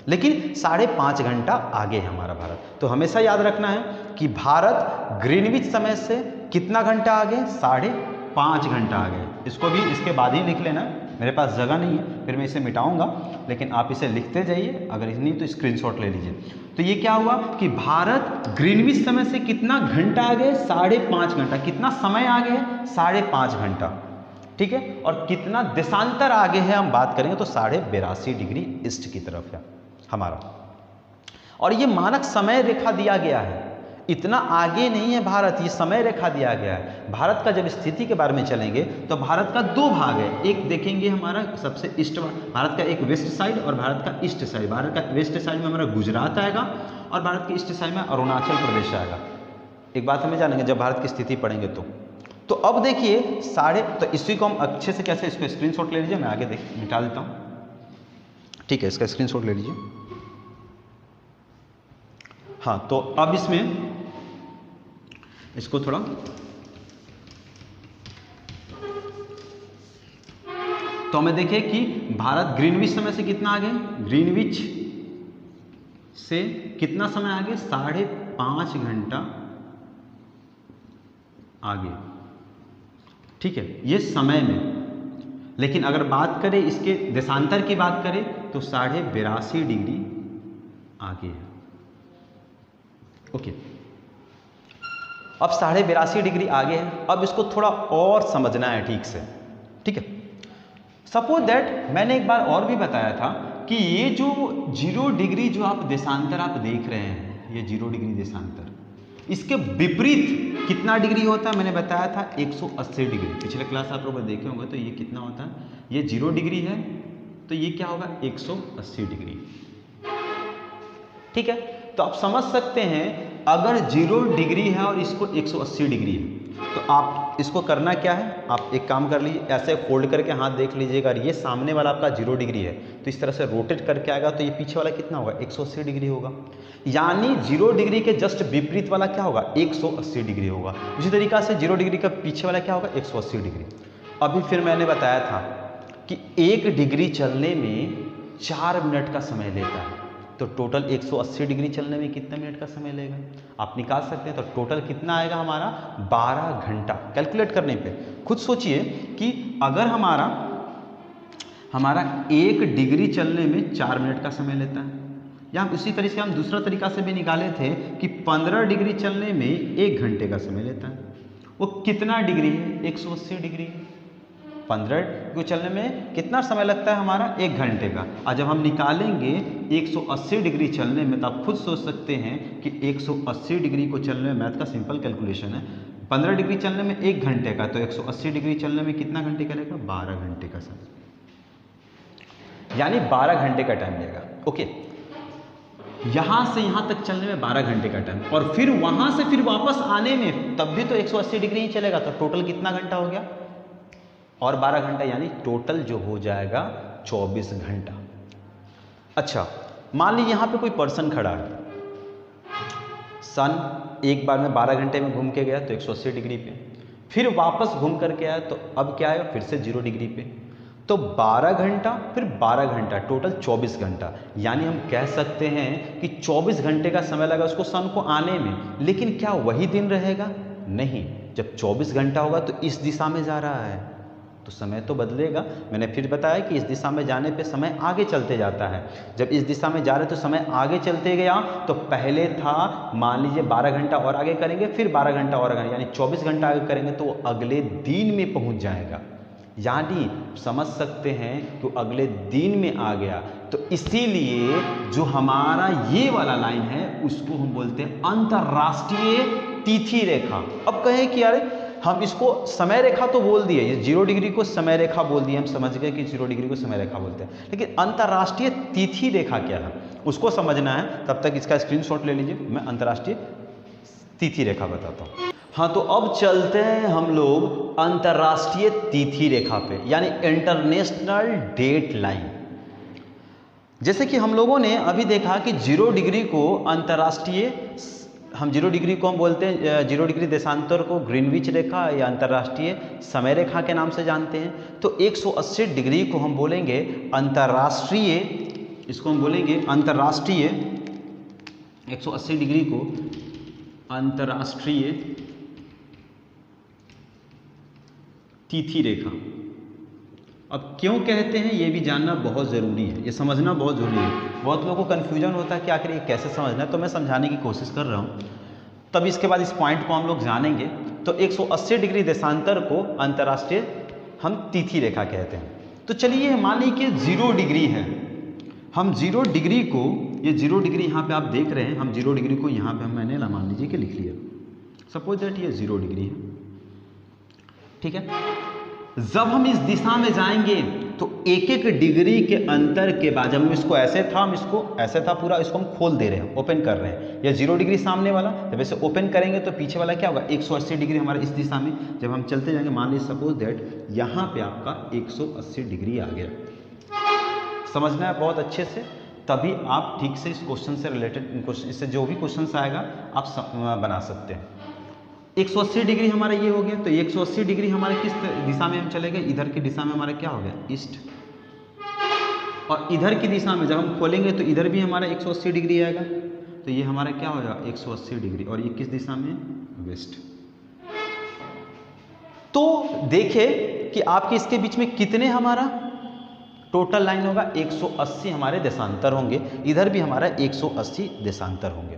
लेकिन 5.5 घंटा आगे है हमारा भारत। तो हमेशा याद रखना है कि भारत ग्रीनविच समय से कितना घंटा आगे, 5.5 घंटा आगे। इसको भी इसके बाद ही लिख लेना, मेरे पास जगह नहीं है, फिर मैं इसे मिटाऊंगा, लेकिन आप इसे लिखते जाइए, अगर नहीं तो स्क्रीनशॉट ले लीजिए। तो ये क्या हुआ कि भारत ग्रीनविच समय से कितना घंटा आगे, 5.5 घंटा। कितना समय आगे है, 5.5 घंटा, ठीक है। और कितना देशांतर आगे है हम बात करेंगे तो 82.5 डिग्री ईस्ट की तरफ है हमारा। और ये मानक समय रेखा दिया गया है, इतना आगे नहीं है भारत, ये समय रेखा दिया गया है। भारत का जब स्थिति के बारे में चलेंगे तो भारत का 2 भाग है। एक देखेंगे हमारा सबसे ईस्ट, भारत का एक वेस्ट साइड और भारत का ईस्ट साइड। भारत का वेस्ट साइड में हमारा गुजरात आएगा और भारत के ईस्ट साइड में अरुणाचल प्रदेश आएगा। एक बात हमें जानेंगे जब भारत की स्थिति पढ़ेंगे तो अब देखिए तो इसी को हम अच्छे से कैसे, इसको स्क्रीनशॉट ले लीजिए, मैं आगे मिटा देता हूँ, ठीक है, इसका स्क्रीनशॉट ले लीजिए। हाँ, तो अब इसमें इसको थोड़ा तो हमें देखिए कि भारत ग्रीनविच समय से कितना आगे, ग्रीनविच से कितना समय आगे, 5.5 घंटा आगे, ठीक है, ये समय में। लेकिन अगर बात करें इसके देशांतर की बात करें तो 82.5 डिग्री आगे है, ओके। अब 82.5 डिग्री आगे है। अब इसको थोड़ा और समझना है ठीक से, ठीक है। सपोज दैट मैंने एक बार और भी बताया था कि ये जो 0 डिग्री जो आप देशांतर आप देख रहे हैं, ये 0 डिग्री देशांतर, इसके विपरीत कितना डिग्री होता है, मैंने बताया था 180 डिग्री। पिछले क्लास आप लोग देखे होंगे तो ये कितना होता है, ये 0 डिग्री है तो ये क्या होगा, 180 डिग्री, ठीक है। तो आप समझ सकते हैं अगर 0 डिग्री है और इसको 180 डिग्री है तो आप इसको करना क्या है, आप एक काम कर लीजिए, ऐसे फोल्ड करके हाथ देख लीजिएगा। ये सामने वाला आपका 0 डिग्री है तो इस तरह से रोटेट करके आएगा तो ये पीछे वाला कितना होगा, 180 डिग्री होगा। यानी 0 डिग्री के जस्ट विपरीत वाला क्या होगा, 180 डिग्री होगा। उसी तरीका से 0 डिग्री का पीछे वाला क्या होगा, 180 डिग्री। अभी फिर मैंने बताया था कि 1 डिग्री चलने में 4 मिनट का समय लेता है, तो टोटल 180 डिग्री चलने में कितने मिनट का समय लेगा आप निकाल सकते हैं। तो टोटल कितना आएगा हमारा, 12 घंटा। कैलकुलेट करने पे खुद सोचिए कि अगर हमारा 1 डिग्री चलने में 4 मिनट का समय लेता है, या हम उसी तरीके से हम दूसरा तरीका से भी निकाले थे कि 15 डिग्री चलने में 1 घंटे का समय लेता है। वो कितना डिग्री है, 180 डिग्री। 15 को चलने में कितना समय लगता है हमारा, 1 घंटे का। और जब हम निकालेंगे 180 डिग्री चलने में तो आप खुद सोच सकते हैं कि 180 डिग्री को चलने में, मैथ का सिंपल कैलकुलेशन है, 15 डिग्री चलने में 1 घंटे का, तो 180 डिग्री चलने में कितना घंटे का लगेगा, 12 घंटे का समय, यानी 12 घंटे का टाइम लगेगा, ओके। यहां से यहां तक चलने में 12 घंटे का टाइम, और फिर वहां से फिर वापस आने में तब भी तो 180 डिग्री ही चलेगा, तो टोटल कितना घंटा हो गया, और 12 घंटा, यानी टोटल जो हो जाएगा 24 घंटा। अच्छा, मान लीजिए यहाँ पे कोई पर्सन खड़ा है, सन एक बार में 12 घंटे में घूम के गया तो 180 डिग्री पे, फिर वापस घूम करके आया तो अब क्या आएगा, फिर से 0 डिग्री पे। तो 12 घंटा फिर 12 घंटा, टोटल 24 घंटा। यानी हम कह सकते हैं कि 24 घंटे का समय लगा उसको सन को आने में। लेकिन क्या वही दिन रहेगा? नहीं, जब 24 घंटा होगा तो इस दिशा में जा रहा है तो समय तो बदलेगा। मैंने फिर बताया कि इस दिशा में जाने पे समय आगे चलते जाता है। जब इस दिशा में जा रहे तो समय आगे चलते गया, तो पहले था मान लीजिए 12 घंटा और आगे करेंगे, फिर 12 घंटा और आगे, यानी 24 घंटा आगे करेंगे तो वो अगले दिन में पहुंच जाएगा। यानी समझ सकते हैं कि अगले दिन में आ गया। तो इसीलिए जो हमारा ये वाला लाइन है उसको हम बोलते हैं अंतरराष्ट्रीय तिथि रेखा। अब कहें कि यार हम इसको समय रेखा तो बोल दिए, ये 0 डिग्री को समय रेखा बोल दिए, हम समझ गए कि 0 डिग्री को समय रेखा बोलते हैं, लेकिन अंतरराष्ट्रीय तिथि रेखा क्या है उसको समझना है। तब तक इसका स्क्रीनशॉट ले लीजिए, मैं अंतरराष्ट्रीय तिथि रेखा बताता हूँ। हाँ, तो अब चलते हैं हम लोग अंतरराष्ट्रीय तिथि रेखा पे, यानी इंटरनेशनल डेट लाइन। जैसे कि हम लोगों ने अभी देखा कि 0 डिग्री को अंतरराष्ट्रीय, हम 0 डिग्री को हम बोलते हैं, 0 डिग्री देशांतर को ग्रीनविच रेखा या अंतरराष्ट्रीय समय रेखा के नाम से जानते हैं। तो 180 डिग्री को हम बोलेंगे अंतरराष्ट्रीय, इसको हम बोलेंगे अंतरराष्ट्रीय, 180 डिग्री को अंतरराष्ट्रीय तिथि रेखा। अब क्यों कहते हैं ये भी जानना बहुत ज़रूरी है, ये समझना बहुत ज़रूरी है। बहुत लोगों को कन्फ्यूजन होता है कि आखिर ये कैसे समझना है, तो मैं समझाने की कोशिश कर रहा हूँ। तब इसके बाद इस पॉइंट को हम लोग जानेंगे। तो 180 डिग्री देशांतर को अंतर्राष्ट्रीय हम तिथि रेखा कहते हैं। तो चलिए मान लीजिए कि 0 डिग्री है, हम 0 डिग्री को, ये 0 डिग्री यहाँ पे आप देख रहे हैं, हम 0 डिग्री को यहाँ पे मैंने ना मान लीजिए कि लिख लिया, सपोज दैट ये 0 डिग्री है, ठीक है। जब हम इस दिशा में जाएंगे तो एक एक डिग्री के अंतर के बाद, जब हम इसको ऐसे था, हम इसको ऐसे था पूरा, इसको हम खोल दे रहे हैं, ओपन कर रहे हैं। या 0 डिग्री सामने वाला, जब ऐसे ओपन करेंगे तो पीछे वाला क्या होगा, 180 डिग्री हमारा इस दिशा में। जब हम चलते जाएंगे, मान लीजिए सपोज दैट यहाँ पे आपका 180 डिग्री आ गया। समझना है बहुत अच्छे से, तभी आप ठीक से इस क्वेश्चन से रिलेटेड, इससे जो भी क्वेश्चन आएगा आप बना सकते हैं। 180 डिग्री हमारा ये हो गया, तो 180 डिग्री हमारे किस दिशा में हम चले गए, इधर की दिशा में हमारा क्या हो गया, ईस्ट। और इधर की दिशा में जब हम खोलेंगे तो इधर भी हमारा 180 डिग्री आएगा, तो ये हमारा क्या हो जाएगा 180 डिग्री। और ये किस दिशा में, वेस्ट। तो देखिए कि आपके इसके बीच में कितने हमारा टोटल लाइन होगा, 180 हमारे देशांतर होंगे, इधर भी हमारा 180 देशांतर होंगे,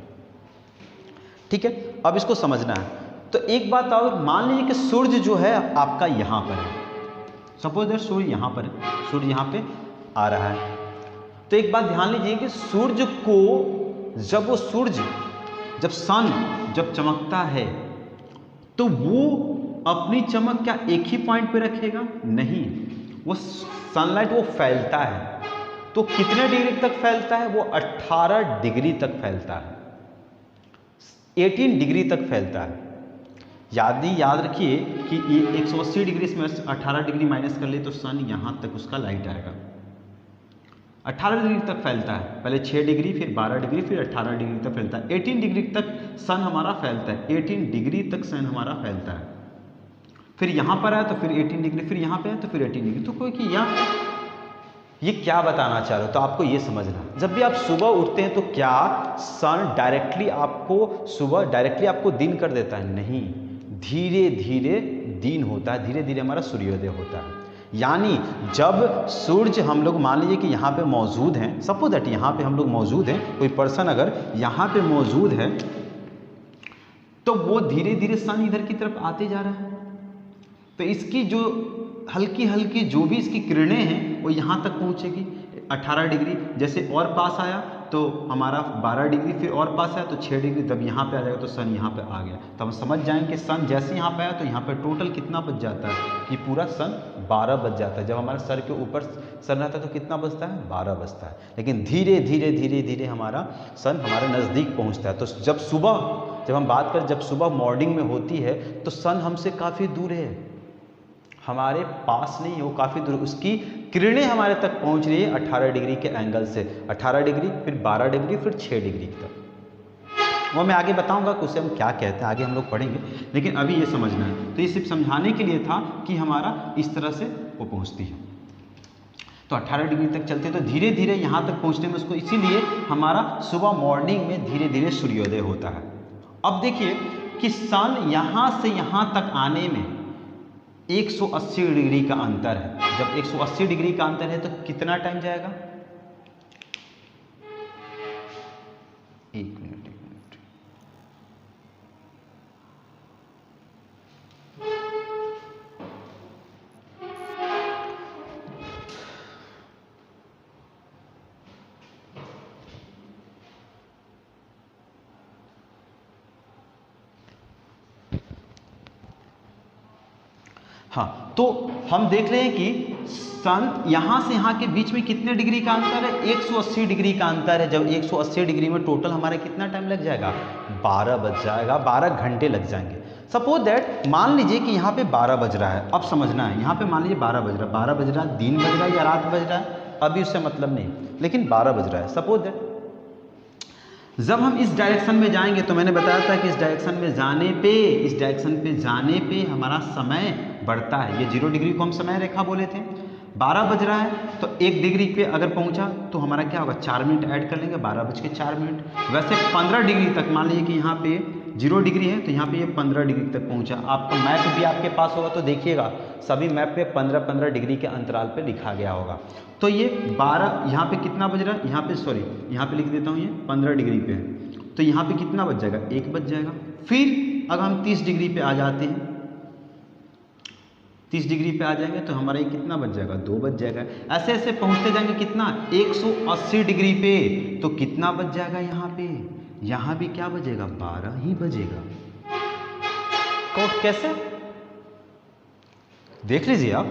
ठीक है। अब इसको समझना है। तो एक बात और, मान लीजिए कि सूर्य जो है आपका यहाँ पर है, सपोज दैट सूर्य यहाँ पर है, सूर्य यहाँ पे आ रहा है। तो एक बात ध्यान लीजिए कि सूर्य को, जब वो सूर्य, जब सन जब चमकता है तो वो अपनी चमक क्या एक ही पॉइंट पे रखेगा, नहीं, वो सनलाइट वो फैलता है। तो कितने डिग्री तक फैलता है, वो 18 डिग्री तक फैलता है, 18 डिग्री तक फैलता है। याद रखिए कि ये 180 डिग्री में 18 डिग्री माइनस कर ले तो सन यहाँ तक उसका लाइट आएगा। 18 डिग्री तक फैलता है, पहले 6 डिग्री, फिर 12 डिग्री, फिर 18 डिग्री तक फैलता है। 18 डिग्री तक सन हमारा फैलता है, 18 डिग्री तक सन हमारा फैलता है। फिर यहाँ पर आया तो फिर 18 डिग्री, फिर यहाँ पे आया तो फिर 18 डिग्री। तो कोई कि ये क्या बताना चाह रहे हो, तो आपको ये समझना है। जब भी आप सुबह उठते हैं तो क्या सन डायरेक्टली आपको सुबह डायरेक्टली आपको दिन कर देता है, नहीं, धीरे धीरे दिन होता है, धीरे धीरे हमारा सूर्योदय होता है। यानी जब सूर्य, हम लोग मान लीजिए कि यहाँ पे मौजूद हैं, सपोज दैट यहाँ पे हम लोग मौजूद हैं, कोई पर्सन अगर यहाँ पे मौजूद है तो वो धीरे धीरे सन इधर की तरफ आते जा रहा है। तो इसकी जो हल्की हल्की जो भी इसकी किरणें हैं वो यहाँ तक पहुँचेगी 18 डिग्री। जैसे और पास आया तो हमारा 12 डिग्री, फिर और पास आया तो 6 डिग्री, तब यहाँ पे आ जाएगा तो सन यहाँ पे आ गया। तो हम समझ जाएंगे कि सन जैसे यहाँ पे आया तो यहाँ पे टोटल कितना बच जाता है, कि पूरा सन 12 बच जाता है। जब हमारे सर के ऊपर सन रहता है तो कितना बचता है, 12 बचता है। लेकिन धीरे धीरे धीरे धीरे हमारा सन हमारे नज़दीक पहुँचता है। तो जब हम बात करें, जब सुबह मॉर्निंग में होती है तो सन हमसे काफ़ी दूर है, हमारे पास नहीं है, वो काफ़ी दूर, उसकी किरणें हमारे तक पहुंच रही है 18 डिग्री के एंगल से। 18 डिग्री, फिर 12 डिग्री, फिर 6 डिग्री तक। वो मैं आगे बताऊंगा कि उसे हम क्या कहते हैं, आगे हम लोग पढ़ेंगे, लेकिन अभी ये समझना है। तो ये सिर्फ समझाने के लिए था कि हमारा इस तरह से वो पहुंचती है। तो 18 डिग्री तक चलते तो धीरे धीरे यहाँ तक पहुँचने में उसको, इसीलिए हमारा सुबह मॉर्निंग में धीरे धीरे सूर्योदय होता है। अब देखिए कि सन यहाँ से यहाँ तक आने में 180 डिग्री का अंतर है। जब 180 डिग्री का अंतर है तो कितना टाइम जाएगा? एक मिनट। हाँ, तो हम देख रहे हैं कि सन यहाँ से यहाँ के बीच में कितने डिग्री का अंतर है? 180 डिग्री का अंतर है। जब 180 डिग्री में टोटल हमारा कितना टाइम लग जाएगा? 12 बज जाएगा, 12 घंटे लग जाएंगे। सपोज दैट मान लीजिए कि यहाँ पे 12 बज रहा है। अब समझना है, यहाँ पे मान लीजिए 12 बज रहा है, 12 बज रहा है, दिन बज रहा है या रात बज रहा है अभी उससे मतलब नहीं, लेकिन 12 बज रहा है। सपोज दैट जब हम इस डायरेक्शन में जाएंगे तो मैंने बताया था कि इस डायरेक्शन में जाने पे हमारा समय बढ़ता है। ये 0 डिग्री को हम समय रेखा बोले थे। 12 बज रहा है तो 1 डिग्री पे अगर पहुंचा तो हमारा क्या होगा? 4 मिनट ऐड कर लेंगे, 12:04। वैसे 15 डिग्री तक मान लीजिए कि यहाँ पे 0 डिग्री है तो यहाँ पे ये 15 डिग्री तक पहुँचा। आपका मैप भी आपके पास होगा तो देखिएगा सभी मैप पे 15-15 डिग्री के अंतराल पे लिखा गया होगा। तो ये 12 यहाँ पे कितना बज रहा है? यहाँ पे सॉरी यहाँ पे लिख देता हूँ, ये 15 डिग्री पे है तो यहाँ पे कितना बज जाएगा? 1 बज जाएगा। फिर अगर हम 30 डिग्री पे आ जाते हैं, 30 डिग्री पे आ जाएंगे तो हमारा ये कितना बज जाएगा? 2 बज जाएगा। ऐसे ऐसे पहुँचते जाएंगे कितना? 180 डिग्री पे तो कितना बज जाएगा? यहाँ पे यहाँ भी क्या बजेगा? 12 ही बजेगा। कैसे देख लीजिए आप,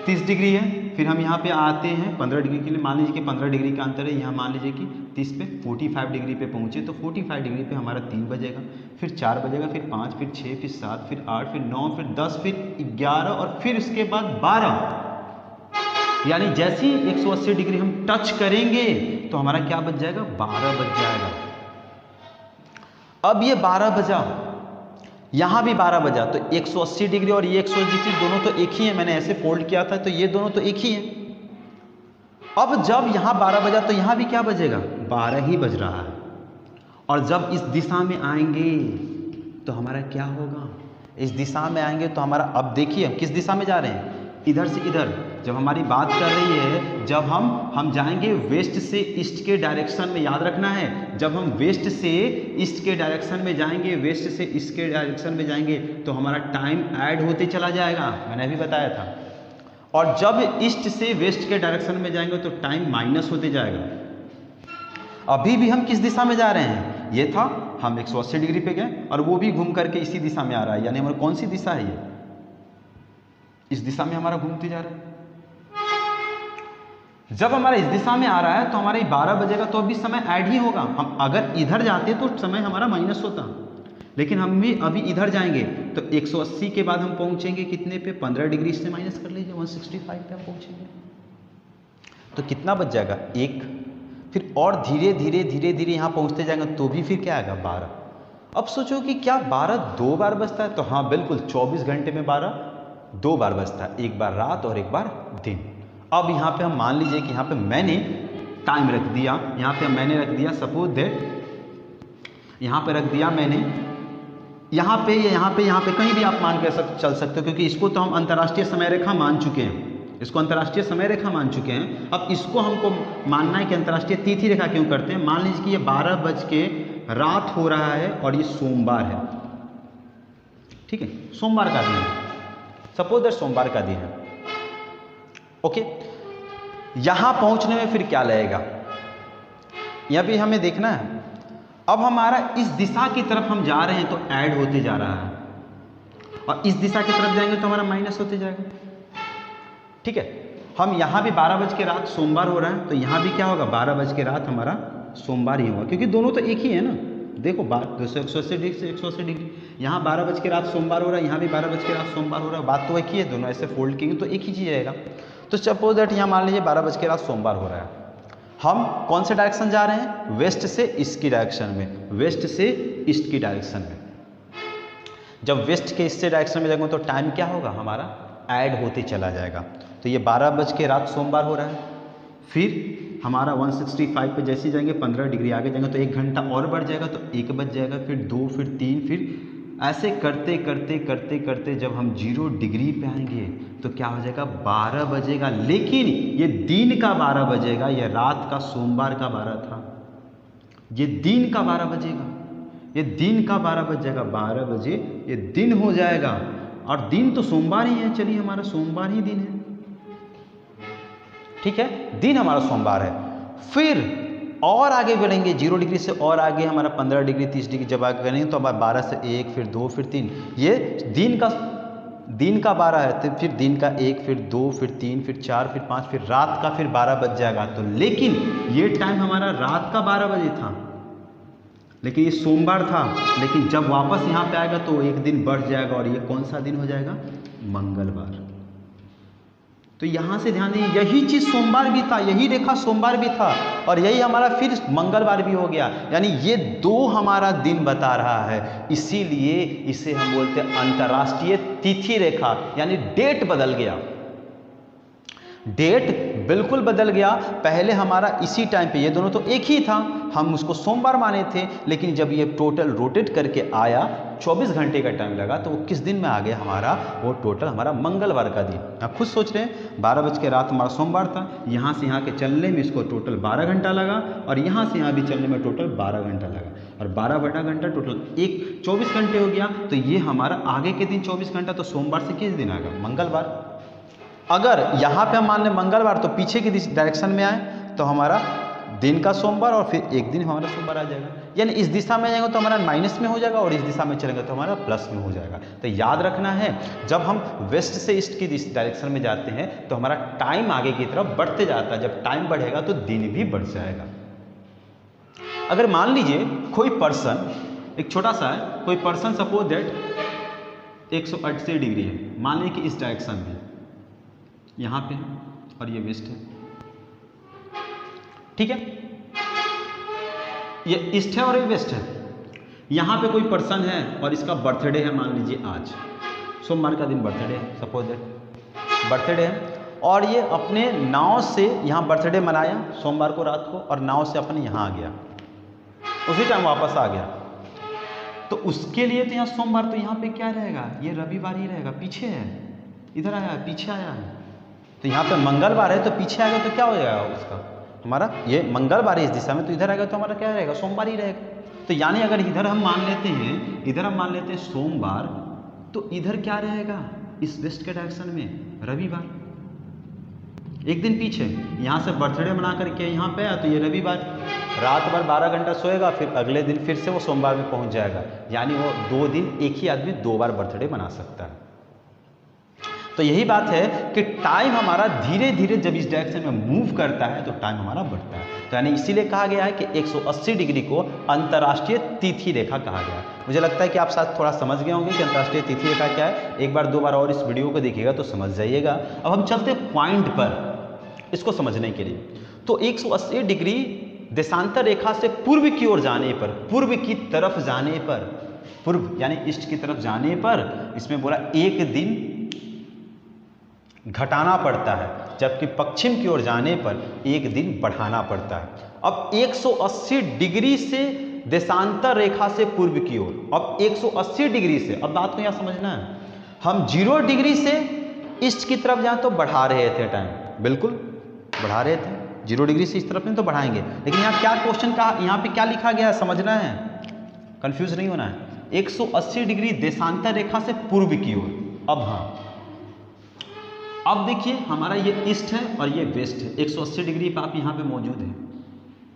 30 डिग्री है, फिर हम यहाँ पे आते हैं 15 डिग्री के लिए, मान लीजिए कि 15 डिग्री का अंतर है, यहाँ मान लीजिए कि 30 पे 45 डिग्री पे पहुँचे तो 45 डिग्री पे हमारा 3 बजेगा, फिर 4 बजेगा, फिर 5, फिर 6, फिर 7, फिर 8, फिर 9, फिर 10, फिर 11 और फिर उसके बाद 12। यानी जैसे ही 180 डिग्री हम टच करेंगे तो हमारा क्या बज जाएगा? 12 बज जाएगा। अब ये 12 बजा, यहाँ भी 12 बजा तो 180 डिग्री और ये 180 डिग्री दोनों तो एक ही है। मैंने ऐसे फोल्ड किया था तो ये दोनों तो एक ही है। अब जब यहाँ 12 बजा तो यहाँ भी क्या बजेगा? 12 ही बज रहा है। और जब इस दिशा में आएंगे तो हमारा क्या होगा? इस दिशा में आएंगे तो हमारा, अब देखिए हम किस दिशा में जा रहे हैं? इधर से इधर। जब हमारी बात कर रही है, जब हम जाएंगे वेस्ट से ईस्ट के डायरेक्शन में, याद रखना है, जब हम वेस्ट से ईस्ट के डायरेक्शन में जाएंगे, वेस्ट से ईस्ट के डायरेक्शन में जाएंगे तो हमारा टाइम ऐड होते चला जाएगा, मैंने अभी बताया था। और जब ईस्ट से वेस्ट के डायरेक्शन में जाएंगे तो टाइम माइनस होते जाएगा। अभी भी हम किस दिशा में जा रहे हैं? ये था हम 180 डिग्री पे गए और वो भी घूम करके इसी दिशा में आ रहा है। यानी हमारा कौन सी दिशा है? ये इस दिशा में हमारा घूमते जा रहा है। जब हमारा इस दिशा में आ रहा है तो हमारा 12 बजेगा तो अभी समय ऐड ही होगा। हम अगर इधर जाते तो समय हमारा माइनस होता, लेकिन हम भी अभी इधर जाएंगे तो 180 के बाद हम पहुंचेंगे कितने पे? 15 डिग्री से माइनस कर लीजिए, 165 पे हम पहुंचेंगे तो कितना बच जाएगा? 1। फिर और धीरे धीरे धीरे धीरे यहाँ पहुँचते जाएंगे तो भी फिर क्या आएगा? 12। अब सोचो कि क्या 12 2 बार बजता है? तो हाँ बिल्कुल, 24 घंटे में 12 2 बार बजता है, एक बार रात और एक बार दिन। अब यहाँ पे हम मान लीजिए कि यहाँ पे मैंने टाइम रख दिया, यहाँ पे मैंने रख दिया सपोज दैट यहाँ पे रख दिया मैंने, यहाँ पे यहाँ पे कहीं भी आप मान के चल सकते हो, क्योंकि इसको तो हम अंतर्राष्ट्रीय समय रेखा मान चुके हैं, इसको अंतर्राष्ट्रीय समय रेखा मान चुके हैं। अब इसको हमको मानना है कि अंतर्राष्ट्रीय तिथि रेखा क्यों करते हैं। मान लीजिए कि ये 12 बज के रात हो रहा है और ये सोमवार है, ठीक है, सोमवार का दिन है, सपोज दैट सोमवार का दिन है। ओके, यहां पहुंचने में फिर क्या लगेगा, यह भी हमें देखना है। अब हमारा इस दिशा की तरफ हम जा रहे हैं तो ऐड होते जा रहा है, और इस दिशा की तरफ जाएंगे तो हमारा माइनस होते जाएगा, ठीक है। हम यहाँ भी 12 बज के रात सोमवार हो रहा है तो यहाँ भी क्या होगा? 12 बज के रात हमारा सोमवार ही होगा, क्योंकि दोनों तो एक ही है ना। देखो 180 डिग्री से 180 डिग्री, यहाँ 12 बज के रात सोमवार हो रहा है, यहाँ भी 12 बज के रात सोमवार हो रहा है, बात तो एक ही है, दोनों ऐसे फोल्ड किए तो एक ही चीज़ रहेगा। तो सपोज दैट यहाँ मान लीजिए 12 बज के रात सोमवार हो रहा है, हम कौन से डायरेक्शन जा रहे हैं? वेस्ट से ईस्ट की डायरेक्शन में, वेस्ट से ईस्ट की डायरेक्शन में। जब वेस्ट के ईस्ट डायरेक्शन में जाएंगे तो टाइम क्या होगा? हमारा ऐड होते चला जाएगा। तो ये 12 बज के रात सोमवार हो रहा है। फिर हमारा 165 पे जैसे जाएंगे 15 डिग्री आगे जाएंगे तो 1 घंटा और बढ़ जाएगा, तो 1 बज जाएगा, फिर 2, फिर 3, फिर ऐसे करते करते करते करते जब हम 0 डिग्री पे आएंगे तो क्या हो जाएगा, 12 बजेगा। लेकिन ये दिन का 12 बजेगा, ये रात का सोमवार का 12 था, ये दिन का 12 बजेगा, ये दिन का 12 बज जाएगा, 12 बजे ये दिन हो जाएगा। और दिन तो सोमवार ही है, चलिए हमारा सोमवार ही दिन है, ठीक है, दिन हमारा सोमवार है। फिर और आगे बढ़ेंगे 0 डिग्री से और आगे हमारा 15 डिग्री 30 डिग्री जब आगे करेंगे तो हमारा 12 से 1, फिर 2, फिर 3, ये दिन का 12 है। तो फिर दिन का 1, फिर 2, फिर 3, फिर 4, फिर 5, फिर रात का फिर 12 बज जाएगा। तो लेकिन ये टाइम हमारा रात का 12 बजे था, लेकिन ये सोमवार था, लेकिन जब वापस यहाँ पे आएगा तो एक दिन बढ़ जाएगा और ये कौन सा दिन हो जाएगा, मंगलवार। तो यहाँ से ध्यान दीजिए, यही चीज़ सोमवार भी था, यही रेखा सोमवार भी था और यही हमारा फिर मंगलवार भी हो गया, यानी ये 2 हमारा दिन बता रहा है। इसीलिए इसे हम बोलते हैं अंतर्राष्ट्रीय तिथि रेखा, यानी डेट बदल गया, डेट बिल्कुल बदल गया। पहले हमारा इसी टाइम पे ये दोनों तो एक ही था, हम उसको सोमवार माने थे, लेकिन जब ये टोटल रोटेट करके आया 24 घंटे का टाइम लगा तो वो किस दिन में आ गया हमारा, वो टोटल हमारा मंगलवार का दिन। आप खुद सोच रहे हैं 12 बज के रात हमारा सोमवार था, यहाँ से यहाँ के चलने में इसको टोटल 12 घंटा लगा और यहाँ से यहाँ भी चलने में टोटल 12 घंटा लगा और 12 बटा घंटा टोटल 24 घंटे हो गया। तो ये हमारा आगे के दिन 24 घंटा, तो सोमवार से किस दिन आएगा, मंगलवार। अगर यहाँ पे हम मान लें मंगलवार तो पीछे की डायरेक्शन में आए तो हमारा दिन का सोमवार और फिर एक दिन हमारा सोमवार आ जाएगा, यानी इस दिशा में जाएंगे तो हमारा माइनस में हो जाएगा और इस दिशा में चलेंगे तो हमारा प्लस में हो जाएगा। तो याद रखना है, जब हम वेस्ट से ईस्ट की डायरेक्शन में जाते हैं तो हमारा टाइम आगे की तरफ बढ़ते जाता है, जब टाइम बढ़ेगा तो दिन भी बढ़ जाएगा। अगर मान लीजिए कोई पर्सन, एक छोटा सा है, कोई पर्सन सपोज दैट 180 डिग्री है, मान लीजिए कि इस डायरेक्शन में यहाँ पे और ये वेस्ट है, ठीक है, ये ईस्ट है और ये वेस्ट है। यहाँ पे कोई पर्सन है और इसका बर्थडे है, मान लीजिए आज सोमवार का दिन बर्थडे है, सपोज दैट बर्थडे है, और ये अपने नाव से यहाँ बर्थडे मनाया सोमवार को रात को और नाव से अपने यहाँ आ गया, उसी टाइम वापस आ गया। तो उसके लिए तो यहाँ सोमवार, तो यहाँ पे क्या रहेगा, ये रविवार ही रहेगा, पीछे है, इधर आया है, पीछे आया है। तो यहाँ पे मंगलवार है तो पीछे आएगा तो क्या हो जाएगा उसका, हमारा ये मंगलवार है इस दिशा में, तो इधर आएगा तो हमारा क्या रहेगा, सोमवार ही रहेगा। तो यानी अगर इधर हम मान लेते हैं, इधर हम मान लेते हैं सोमवार, तो इधर क्या रहेगा, इस वेस्ट के डायरेक्शन में रविवार, एक दिन पीछे। यहाँ से बर्थडे मना करके यहाँ पे आया तो ये रविवार, रात भर 12 घंटा सोएगा, फिर अगले दिन फिर से वो सोमवार में पहुँच जाएगा, यानी वो 2 दिन एक ही आदमी 2 बार बर्थडे मना सकता है। तो यही बात है कि टाइम हमारा धीरे धीरे जब इस डायरेक्शन में मूव करता है तो टाइम हमारा बढ़ता है। तो यानी इसीलिए कहा गया है कि 180 डिग्री को अंतर्राष्ट्रीय तिथि रेखा कहा गया है। मुझे लगता है कि आप साथ थोड़ा समझ गए होंगे कि अंतर्राष्ट्रीय तिथि रेखा क्या है। एक बार 2 बार और इस वीडियो को देखिएगा तो समझ जाइएगा। अब हम चलते पॉइंट पर इसको समझने के लिए। तो 180 डिग्री देशांतर रेखा से पूर्व की ओर जाने पर, पूर्व की तरफ जाने पर, पूर्व यानी ईस्ट की तरफ जाने पर इसमें बोला एक दिन घटाना पड़ता है, जबकि पश्चिम की ओर जाने पर एक दिन बढ़ाना पड़ता है। अब 180 डिग्री से देशांतर रेखा से पूर्व की ओर, अब 180 डिग्री से, अब बात को यहाँ समझना है, हम 0 डिग्री से ईस्ट की तरफ जाएं तो बढ़ा रहे थे टाइम, बिल्कुल बढ़ा रहे थे। 0 डिग्री से इस तरफ में तो बढ़ाएंगे, लेकिन यहाँ क्या क्वेश्चन का, यहाँ पे क्या लिखा गया है समझना है, कंफ्यूज नहीं होना है। 180 डिग्री देशांतर रेखा से पूर्व की ओर। अब हाँ, अब देखिए हमारा ये ईस्ट है और ये वेस्ट है। 180 डिग्री पर आप यहाँ पे मौजूद हैं,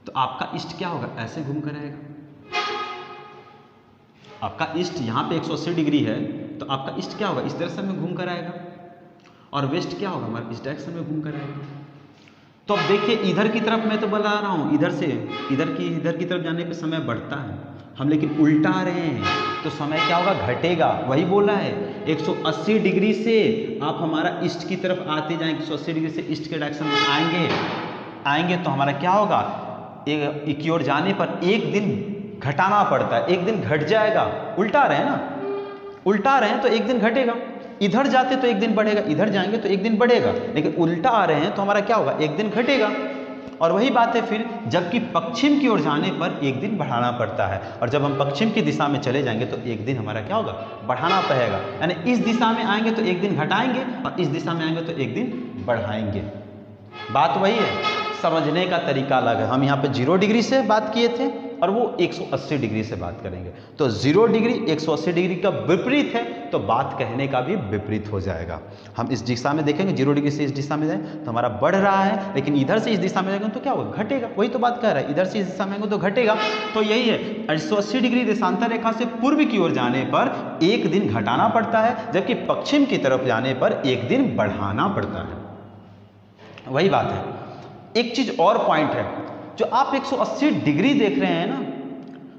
तो आपका ईस्ट क्या होगा, ऐसे घूम कर आएगा। आपका ईस्ट यहाँ पे 180 डिग्री है तो आपका ईस्ट क्या होगा, इस डायरेक्शन में घूम कर आएगा, और वेस्ट क्या होगा हमारा, इस डायरेक्शन में घूम कर आएगा। तो अब देखिए इधर की तरफ मैं तो बता रहा हूँ, इधर से इधर की तरफ जाने पे समय बढ़ता है, हम लेकिन उल्टा आ रहे हैं तो समय क्या होगा, घटेगा। वही बोला है 180 डिग्री से आप हमारा ईस्ट की तरफ आते जाएंगे, 180 डिग्री से ईस्ट के डायरेक्शन में आएंगे तो हमारा क्या होगा, एक की ओर जाने पर एक दिन घटाना पड़ता है, एक दिन घट जाएगा। उल्टा आ रहे हैं ना, उल्टा आ रहे हैं तो एक दिन घटेगा। इधर जाते तो एक दिन बढ़ेगा, इधर जाएंगे तो एक दिन बढ़ेगा, लेकिन उल्टा आ रहे हैं तो हमारा क्या होगा, एक दिन घटेगा। और वही बात है फिर, जबकि पश्चिम की ओर जाने पर एक दिन बढ़ाना पड़ता है, और जब हम पश्चिम की दिशा में चले जाएंगे तो एक दिन हमारा क्या होगा, बढ़ाना पड़ेगा। यानी इस दिशा में आएंगे तो एक दिन घटाएंगे, और इस दिशा में आएंगे तो एक दिन बढ़ाएंगे। बात वही है, समझने का तरीका अलग है। हम यहाँ पे 0 डिग्री से बात किए थे और वो 180 डिग्री से बात करेंगे। तो 0 डिग्री 180 डिग्री का विपरीत है, तो बात कहने का भी विपरीत हो जाएगा। हम इस दिशा में देखेंगे, 0 डिग्री से इस दिशा में जाए तो हमारा बढ़ रहा है, लेकिन इधर से इस दिशा में जाएंगे तो क्या होगा, घटेगा। वही तो बात कह रहा है, इधर से इस दिशा में आएंगे तो घटेगा। तो यही है, 180 डिग्री देशांतर रेखा से पूर्व की ओर जाने पर एक दिन घटाना पड़ता है, जबकि पश्चिम की तरफ जाने पर एक दिन बढ़ाना पड़ता है। वही बात है। एक चीज और पॉइंट है, जो आप 180 डिग्री देख रहे हैं ना,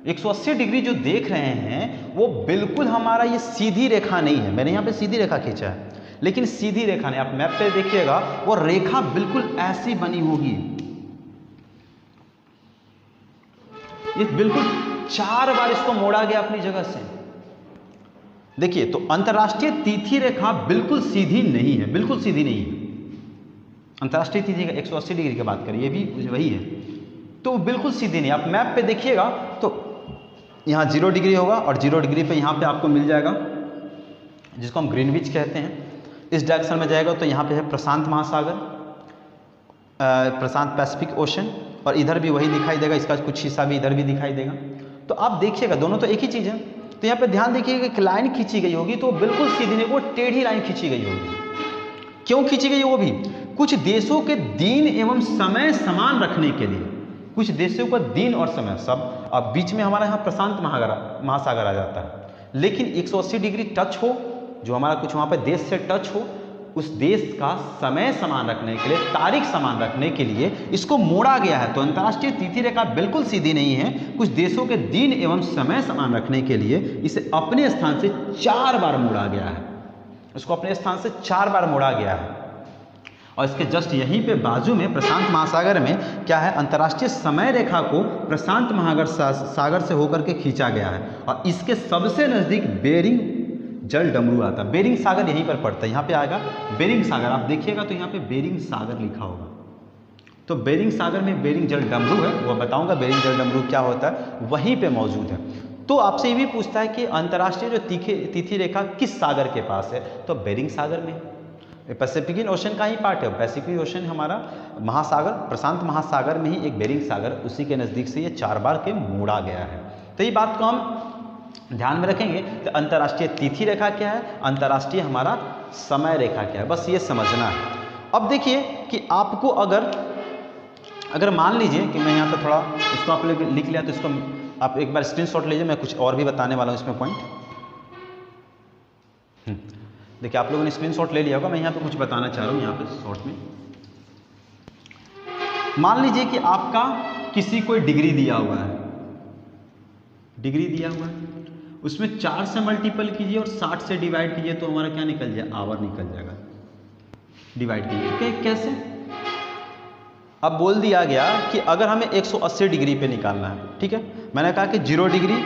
180 डिग्री जो देख रहे हैं वो बिल्कुल हमारा ये सीधी रेखा नहीं है। मैंने यहाँ पे सीधी रेखा खींचा है, लेकिन सीधी रेखा नहीं। आप मैप पे देखिएगा, वो रेखा बिल्कुल ऐसी बनी होगी, ये बिल्कुल 4 बार इसको मोड़ा गया अपनी जगह से। देखिए, तो अंतरराष्ट्रीय तिथि रेखा बिल्कुल सीधी नहीं है, बिल्कुल सीधी नहीं है। अंतरराष्ट्रीय तिथि का 180 डिग्री की बात करें, ये भी वही है, तो बिल्कुल सीधी नहीं। आप मैप पे देखिएगा तो यहाँ 0 डिग्री होगा, और 0 डिग्री पे यहाँ पे आपको मिल जाएगा जिसको हम ग्रीनविच कहते हैं। इस डायरेक्शन में जाएगा तो यहाँ पे है प्रशांत महासागर, प्रशांत पैसिफिक ओशन, और इधर भी वही दिखाई देगा, इसका कुछ हिस्सा भी इधर भी दिखाई देगा। तो आप देखिएगा, दोनों तो एक ही चीज़ है। तो यहाँ पे ध्यान देखिएगा कि लाइन खींची गई होगी तो बिल्कुल सीधी नहीं, वो टेढ़ी लाइन खींची गई होगी। क्यों खींची गई, वो भी कुछ देशों के दिन एवं समय समान रखने के लिए। कुछ देशों का दिन और समय सब, अब बीच में हमारा यहाँ प्रशांत महासागर आ जाता है, लेकिन 180 डिग्री टच हो, जो हमारा कुछ वहाँ पे देश से टच हो, उस देश का समय समान रखने के लिए, तारीख समान रखने के लिए इसको मोड़ा गया है। तो अंतर्राष्ट्रीय तिथि रेखा बिल्कुल सीधी नहीं है, कुछ देशों के दिन एवं समय समान रखने के लिए इसे अपने स्थान से 4 बार मोड़ा गया है। इसको अपने स्थान से 4 बार मोड़ा गया है। और इसके जस्ट यहीं पे बाजू में प्रशांत महासागर में क्या है, अंतर्राष्ट्रीय समय रेखा को प्रशांत सागर से होकर के खींचा गया है, और इसके सबसे नज़दीक बेरिंग जल डमरू आता है। बेरिंग सागर यहीं पर पड़ता है, यहाँ पे आएगा बेरिंग सागर। आप देखिएगा तो यहाँ पे बेरिंग सागर लिखा होगा। तो बेरिंग सागर में बेरिंग जल डमरू है, वो बताऊँगा बेरिंग जल डमरू क्या होता है, वहीं पर मौजूद है। तो आपसे ये भी पूछता है कि अंतर्राष्ट्रीय जो तिथि रेखा किस सागर के पास है, तो बेरिंग सागर में। पैसिफिक ओशन का ही पार्ट है, पैसिफिक ओशन हमारा महासागर, प्रशांत महासागर में ही एक बेरिंग सागर, उसी के नज़दीक से ये 4 बार के मोड़ा गया है। तो ये बात को हम ध्यान में रखेंगे। तो अंतर्राष्ट्रीय तिथि रेखा क्या है, अंतर्राष्ट्रीय हमारा समय रेखा क्या है, बस ये समझना है। अब देखिए कि आपको अगर मान लीजिए कि मैं यहाँ पे थोड़ा इसको आप लोग लिख लिया, तो इसको आप एक बार स्क्रीनशॉट लीजिए, मैं कुछ और भी बताने वाला हूँ इसमें पॉइंट। देखिए, आप लोगों ने स्क्रीनशॉट ले लिया होगा, मैं यहाँ पे कुछ बताना चाह रहा हूँ यहाँ पे शॉर्ट में। मान लीजिए कि आपका किसी कोई डिग्री दिया हुआ है, डिग्री दिया हुआ है, उसमें 4 से मल्टीपल कीजिए और 60 से डिवाइड कीजिए तो हमारा क्या निकल जाए, आवर निकल जाएगा। डिवाइड कीजिए कैसे, अब बोल दिया गया कि अगर हमें 180 डिग्री पे निकालना है, ठीक है, मैंने कहा कि 0 डिग्री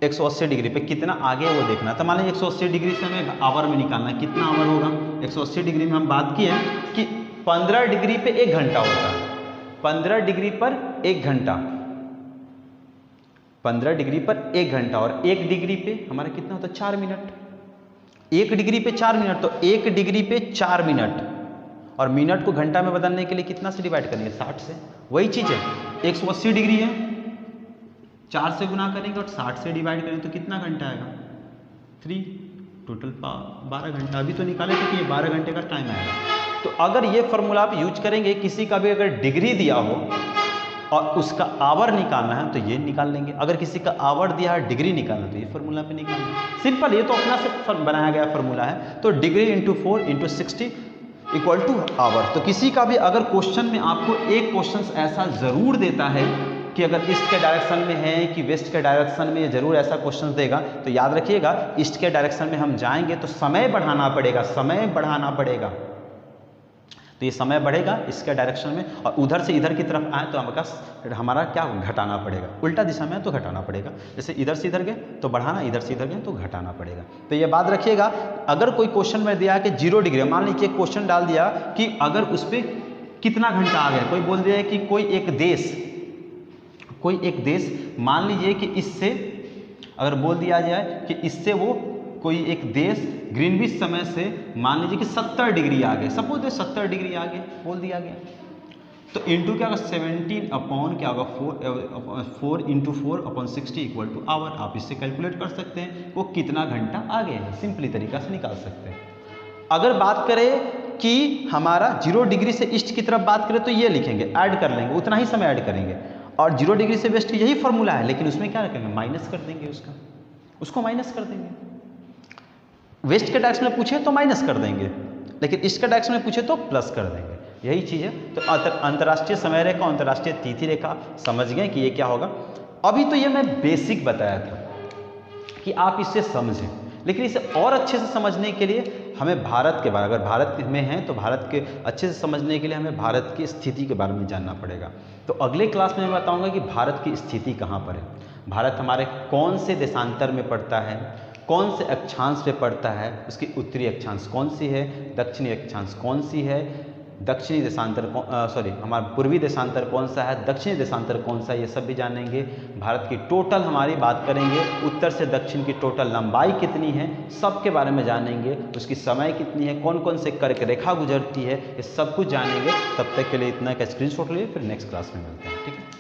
180 डिग्री पे कितना आगे वो देखना। तो मान लीजिए 180 डिग्री से हमें आवर में निकालना है, कितना आवर होगा। 180 डिग्री में हम बात की है कि 15 डिग्री पे 1 घंटा होता है, 15 डिग्री पर 1 घंटा, 15 डिग्री पर 1 घंटा, और 1 डिग्री पे हमारा कितना होता है, 4 मिनट। 1 डिग्री पे 4 मिनट, तो 1 डिग्री पे 4 मिनट, और मिनट को घंटा में बदलने के लिए कितना से डिवाइड करेंगे, 60 से। वही चीज़ है, 180 डिग्री है, 4 से गुना करेंगे और 60 से डिवाइड करेंगे तो कितना घंटा आएगा, 3, टोटल 12 घंटा। अभी तो निकाले थे कि ये 12 घंटे का टाइम आएगा। तो अगर ये फॉर्मूला आप यूज करेंगे, किसी का भी अगर डिग्री दिया हो और उसका आवर निकालना है तो ये निकाल लेंगे। अगर किसी का आवर दिया है, डिग्री निकालना तो ये फॉर्मूला पे निकालना। सिंपल, ये तो अपना से बनाया गया फॉर्मूला है। तो degree into 4 into 60 equal to hour. तो किसी का भी अगर क्वेश्चन में आपको एक क्वेश्चन ऐसा ज़रूर देता है कि अगर ईस्ट के डायरेक्शन में है कि वेस्ट के डायरेक्शन में, ये जरूर ऐसा क्वेश्चन देगा, तो याद रखिएगा ईस्ट के डायरेक्शन में हम जाएंगे तो समय बढ़ाना पड़ेगा, समय बढ़ाना पड़ेगा। तो ये समय बढ़ेगा इसके डायरेक्शन में, और उधर से इधर की तरफ आए तो हमारा क्या घटाना पड़ेगा, उल्टा दिशा में तो घटाना पड़ेगा। जैसे इधर से इधर गए तो बढ़ाना, इधर से इधर गए तो घटाना पड़ेगा। तो ये बात रखिएगा। अगर कोई क्वेश्चन में दिया कि 0 डिग्री, मान लीजिए क्वेश्चन डाल दिया कि अगर उस पर कितना घंटा आ गया, कोई बोल दिया है कि कोई एक देश मान लीजिए कि इससे, अगर बोल दिया जाए कि इससे वो कोई एक देश ग्रीनविच समय से मान लीजिए कि 70 डिग्री आ गए, सपोज 70 डिग्री आ गए बोल दिया गया, तो इंटू क्या होगा 17 अपॉन क्या होगा 4 × 4/60 = आवर। आप इससे कैलकुलेट कर सकते हैं वो कितना घंटा आ गए हैं, सिंपली तरीका से निकाल सकते हैं। अगर बात करें कि हमारा 0 डिग्री से ईस्ट की तरफ बात करें तो ये लिखेंगे, ऐड कर लेंगे, उतना ही समय ऐड करेंगे। और 0 डिग्री से वेस्ट यही फॉर्मूला है, लेकिन उसमें क्या रखेंगे, माइनस कर देंगे, उसको माइनस कर देंगे। वेस्ट के डायरेक्शन में पूछे तो माइनस कर देंगे, लेकिन ईस्ट के डायरेक्शन में पूछे तो प्लस कर देंगे, यही चीज़ है। तो अंतर्राष्ट्रीय समय रेखा, अंतर्राष्ट्रीय तिथि रेखा समझ गए कि ये क्या होगा। अभी तो ये मैं बेसिक बताया था कि आप इससे समझें, लेकिन इसे और अच्छे से समझने के लिए हमें भारत के बारे, अगर भारत में हैं तो भारत के अच्छे से समझने के लिए हमें भारत की स्थिति के बारे में जानना पड़ेगा। तो अगले क्लास में मैं बताऊंगा कि भारत की स्थिति कहाँ पर है, भारत हमारे कौन से देशांतर में पड़ता है, कौन से अक्षांश पे पड़ता है, उसकी उत्तरी अक्षांश कौन सी है, दक्षिणी अक्षांश कौन सी है, दक्षिणी देशांतर हमारा पूर्वी देशांतर कौन सा है, दक्षिणी देशांतर कौन सा है, ये सब भी जानेंगे। भारत की टोटल हमारी बात करेंगे, उत्तर से दक्षिण की टोटल लंबाई कितनी है, सब के बारे में जानेंगे, उसकी समय कितनी है, कौन कौन से कर्क रेखा गुजरती है, ये सब कुछ जानेंगे। तब तक के लिए इतना का स्क्रीनशॉट लिए, फिर नेक्स्ट क्लास में मिलते हैं, ठीक है।